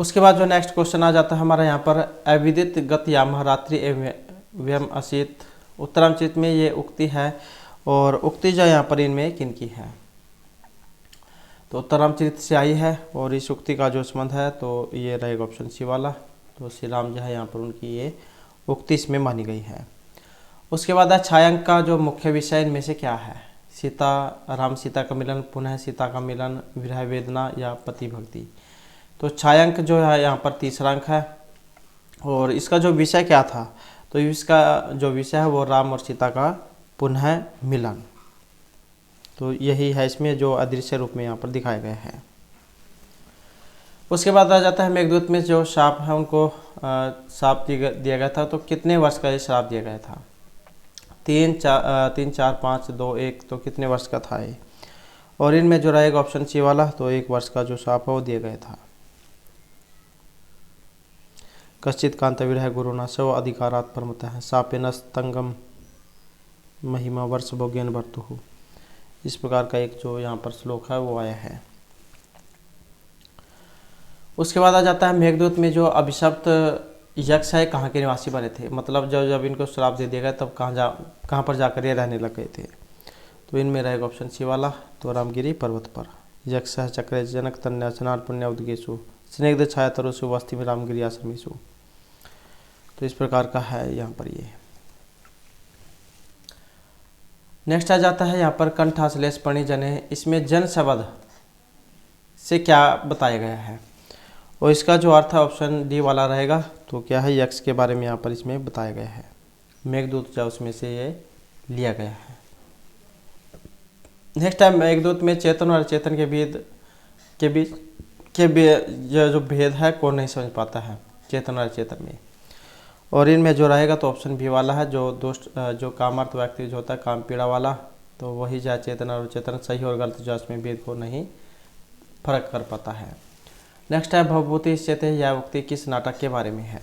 उसके बाद जो नेक्स्ट क्वेश्चन आ जाता है हमारा यहाँ पर, अविदित गत यामः रात्रि एवं असित उत्तरांचित में ये उक्ति है, और उक्ति जो यहाँ पर इनमें किनकी है? तो उत्तरामचरित से आई है, और इस उक्ति का जो संबंध है तो ये रहेगा ऑप्शन सी वाला। तो श्री राम जो है यहाँ पर उनकी ये उक्ति इसमें मानी गई है। उसके बाद है छायांक का जो मुख्य विषय इनमें से क्या है? सीता, राम सीता का मिलन, पुनः सीता का मिलन, विरह वेदना या पति भक्ति। तो छायांक जो है यहाँ पर तीसरा अंक है, और इसका जो विषय क्या था? तो इसका जो विषय है वो राम और सीता का पुनः मिलन। तो यही है इसमें जो अदृश्य रूप में यहाँ पर दिखाया गया है। उसके बाद आ जाता है मेघदूत में जो श्राप है उनको श्राप दिया गया था। तो कितने वर्ष का ये श्राप दिया गया था? 3, 4, 5, 2, 1। तो कितने वर्ष का था ये? और इनमें जो रहेगा ऑप्शन सी वाला, तो 1 वर्ष का जो श्राप है वो दिया गया था। कश्चित कांत विरह गुरुना स्व अधिकारात् परमतः शापेन स्तंगम महिमा वर्ष भोग्यन वर्तुः। इस प्रकार का एक जो यहाँ पर श्लोक है वो आया है। उसके बाद आ जाता है मेघदूत में जो अभिशप्त यक्ष है कहाँ के निवासी बने थे? मतलब जब इनको श्राप दे दिया गया तब कहाँ पर जाकर ये रहने लग गए थे? तो इनमें रहेगा ऑप्शन सी वाला, तो रामगिरी पर्वत पर। यक्ष चक्र जनक तन्या स्नान पुण्य उदगेशु स्निग्ध छाया तरुसु वस्ति में रामगिरी आश्रमेशु। तो इस प्रकार का है यहाँ पर ये। नेक्स्ट आ जाता है यहाँ पर कंठाश्लेष पणि जने। इसमें जन शब्द से क्या बताया गया है? और इसका जो अर्थ है ऑप्शन डी वाला रहेगा। तो क्या है? यक्ष के बारे में यहाँ पर इसमें बताया गया है। मेघदूत जो उसमें से ये लिया गया है। नेक्स्ट है मेघदूत में चेतन और अचेतन के बीच जो भेद है कौन नहीं समझ पाता है चेतन और अचेतन में? और इनमें जो रहेगा तो ऑप्शन बी वाला है, जो दोस्त जो कामार्थ व्यक्ति जो होता है काम पीड़ा वाला, तो वही जो चेतन और चेतन सही और गलत जो उसमें भेद को नहीं फर्क कर पाता है। नेक्स्ट है भवभूति स्थित है, यह उक्ति किस नाटक के बारे में है?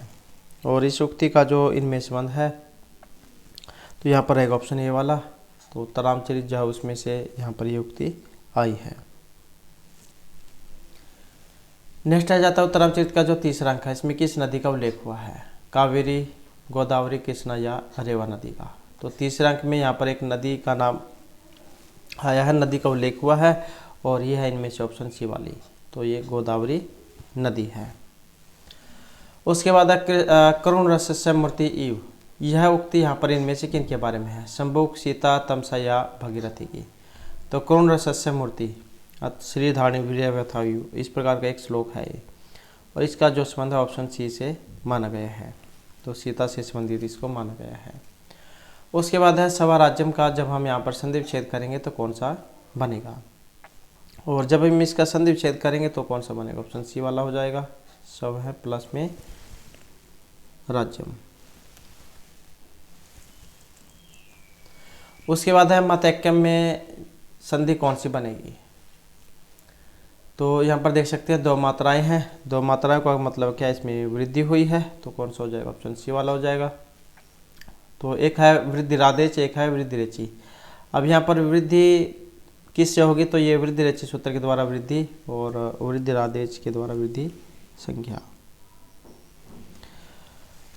और इस उक्ति का जो इनमें संबंध है तो यहाँ पर रहेगा ऑप्शन ए वाला। तो उत्तरामचरित जो है उसमें से यहाँ पर ये उक्ति आई है। नेक्स्ट आ जाता है उत्तरामचरित का जो तीसरा अंक है, इसमें किस नदी का उल्लेख हुआ है? कावेरी, गोदावरी, कृष्णा या रेवा नदी का। तो तीसरे अंक में यहाँ पर एक नदी का नाम आया है, नदी का उल्लेख हुआ है, और ये है इनमें से ऑप्शन सी वाली। तो ये गोदावरी नदी है। उसके बाद करुण रसस्य मूर्ति इव, यह उक्ति यहाँ पर इनमें से किन के बारे में है? शंभुक, सीता, तमसा या भगीरथी की। तो करुण रसस्य मूर्ति श्रीधारणी वीर्य व्यथायु, इस प्रकार का एक श्लोक है ये, और इसका जो संबंध है ऑप्शन सी से माना गया है। तो सीता से संबंधित इसको माना गया है। उसके बाद है सवा राज्यम का, जब हम यहाँ पर संधि विच्छेद करेंगे तो कौन सा बनेगा? और जब हम इसका संधि विच्छेद करेंगे तो कौन सा बनेगा? ऑप्शन सी वाला हो जाएगा। सब है प्लस में राज्यम। उसके बाद है मतैक्यम में संधि कौन सी बनेगी? तो यहाँ पर देख सकते हैं 2 मात्राएं हैं। 2 मात्राएं का मतलब क्या? इसमें वृद्धि हुई है, तो कौन सा हो जाएगा? ऑप्शन सी वाला हो जाएगा। तो एक है वृद्धि राधेच, एक है वृद्धि रेची। अब यहाँ पर वृद्धि किससे होगी? तो ये वृद्धि रेची सूत्र के द्वारा वृद्धि, और वृद्धि राधेच के द्वारा वृद्धि संज्ञा।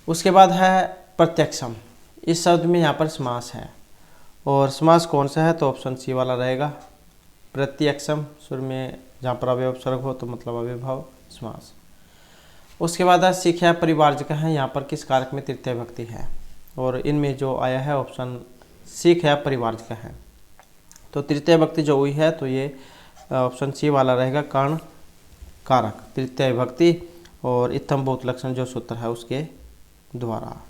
उसके बाद है प्रत्यक्षम। इस शब्द में यहाँ पर समास है, और समास कौन सा है? तो ऑप्शन सी वाला रहेगा। प्रत्यक्षम शुरू में जहाँ पर अवयव उपसर्ग हो तो मतलब अव्ययभाव समास। उसके बाद है शिक्षा परिवारजक है, यहाँ पर किस कारक में तृतीय भक्ति है? और इनमें जो आया है ऑप्शन सीख है परिवारजक है। तो तृतीय भक्ति जो हुई है तो ये ऑप्शन सी वाला रहेगा, कर्ण कारक तृतीय भक्ति, और इत्थम बहुत लक्षण जो सूत्र है उसके द्वारा।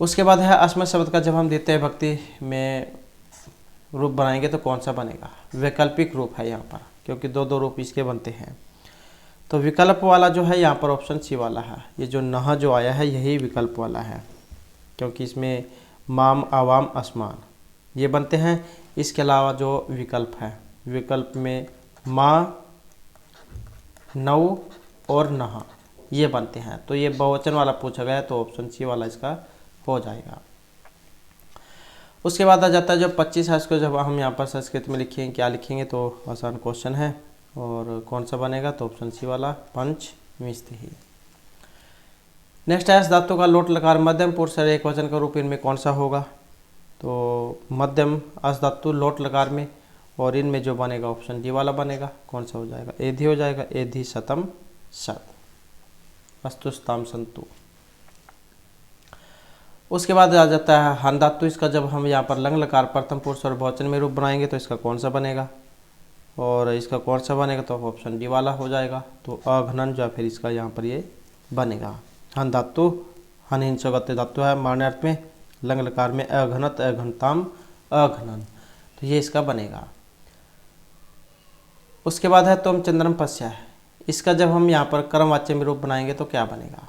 उसके बाद है अस्मत् शब्द का जब हम द्वितीय भक्ति में रूप बनाएंगे तो कौन सा बनेगा? वैकल्पिक रूप है यहाँ पर, क्योंकि 2 रूप इसके बनते हैं। तो विकल्प वाला जो है यहाँ पर ऑप्शन सी वाला है। ये जो नह जो आया है यही विकल्प वाला है, क्योंकि इसमें माम, आवाम, अस्मान ये बनते हैं। इसके अलावा जो विकल्प है, विकल्प में माँ, नौ और नहा ये बनते हैं। तो ये बहुवचन वाला पूछा गया, तो ऑप्शन सी वाला इसका हो जाएगा। उसके बाद आ जाता है जो 25 है, इसको जब हम यहाँ पर संस्कृत में लिखेंगे क्या लिखेंगे? तो आसान क्वेश्चन है। और कौन सा बनेगा, तो ऑप्शन सी वाला पंचमिस्तिही। नेक्स्ट है, धातु का लोट लकार मध्यम पुरुष और एक वचन का रूप इनमें कौन सा होगा, तो मध्यम अस धातु लोट लकार में, और इनमें जो बनेगा ऑप्शन डी वाला बनेगा। कौन सा हो जाएगा, एधि हो जाएगा, एधि शतम शत, अस्तु शताम संतु। उसके बाद आ जाता है हन धातु। इसका जब हम यहाँ पर लंग लकार प्रथम पुरुष और बहुवचन में रूप बनाएंगे तो इसका कौन सा बनेगा, और इसका कौन सा बनेगा, तो ऑप्शन डी वाला हो जाएगा। तो अघनन जो है फिर इसका यहाँ पर ये बनेगा। हन धातु हन हिंसोगत्य धातु है मारने अर्थ में, लंग लकार में अघनत अघनताम अघनन, तो ये इसका बनेगा। उसके बाद है तुम चंद्रम पश्या है। इसका जब हम यहाँ पर कर्मवाच्य में रूप बनाएंगे तो क्या बनेगा,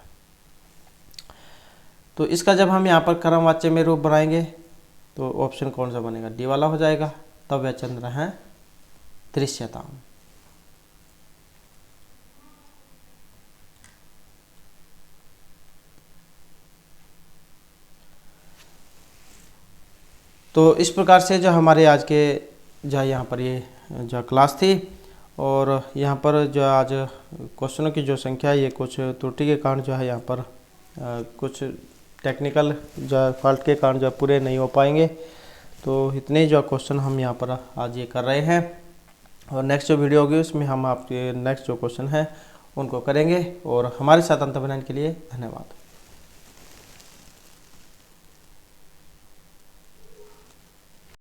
तो इसका जब हम यहाँ पर कर्मवाच्य में रूप बनाएंगे तो ऑप्शन कौन सा बनेगा, डी वाला हो जाएगा। तब यह चंद्र है दृश्यताम। तो इस प्रकार से जो हमारे आज के जो यहाँ पर ये जो क्लास थी, और यहाँ पर जो आज क्वेश्चनों की जो संख्या है ये कुछ त्रुटि के कारण जो है यहाँ पर कुछ टेक्निकल जो फॉल्ट के कारण जो पूरे नहीं हो पाएंगे। तो इतने जो क्वेश्चन हम यहाँ पर आज ये कर रहे हैं, और नेक्स्ट जो वीडियो होगी उसमें हम आपके नेक्स्ट जो क्वेश्चन है उनको करेंगे। और हमारे साथ अंत बनाने के लिए धन्यवाद।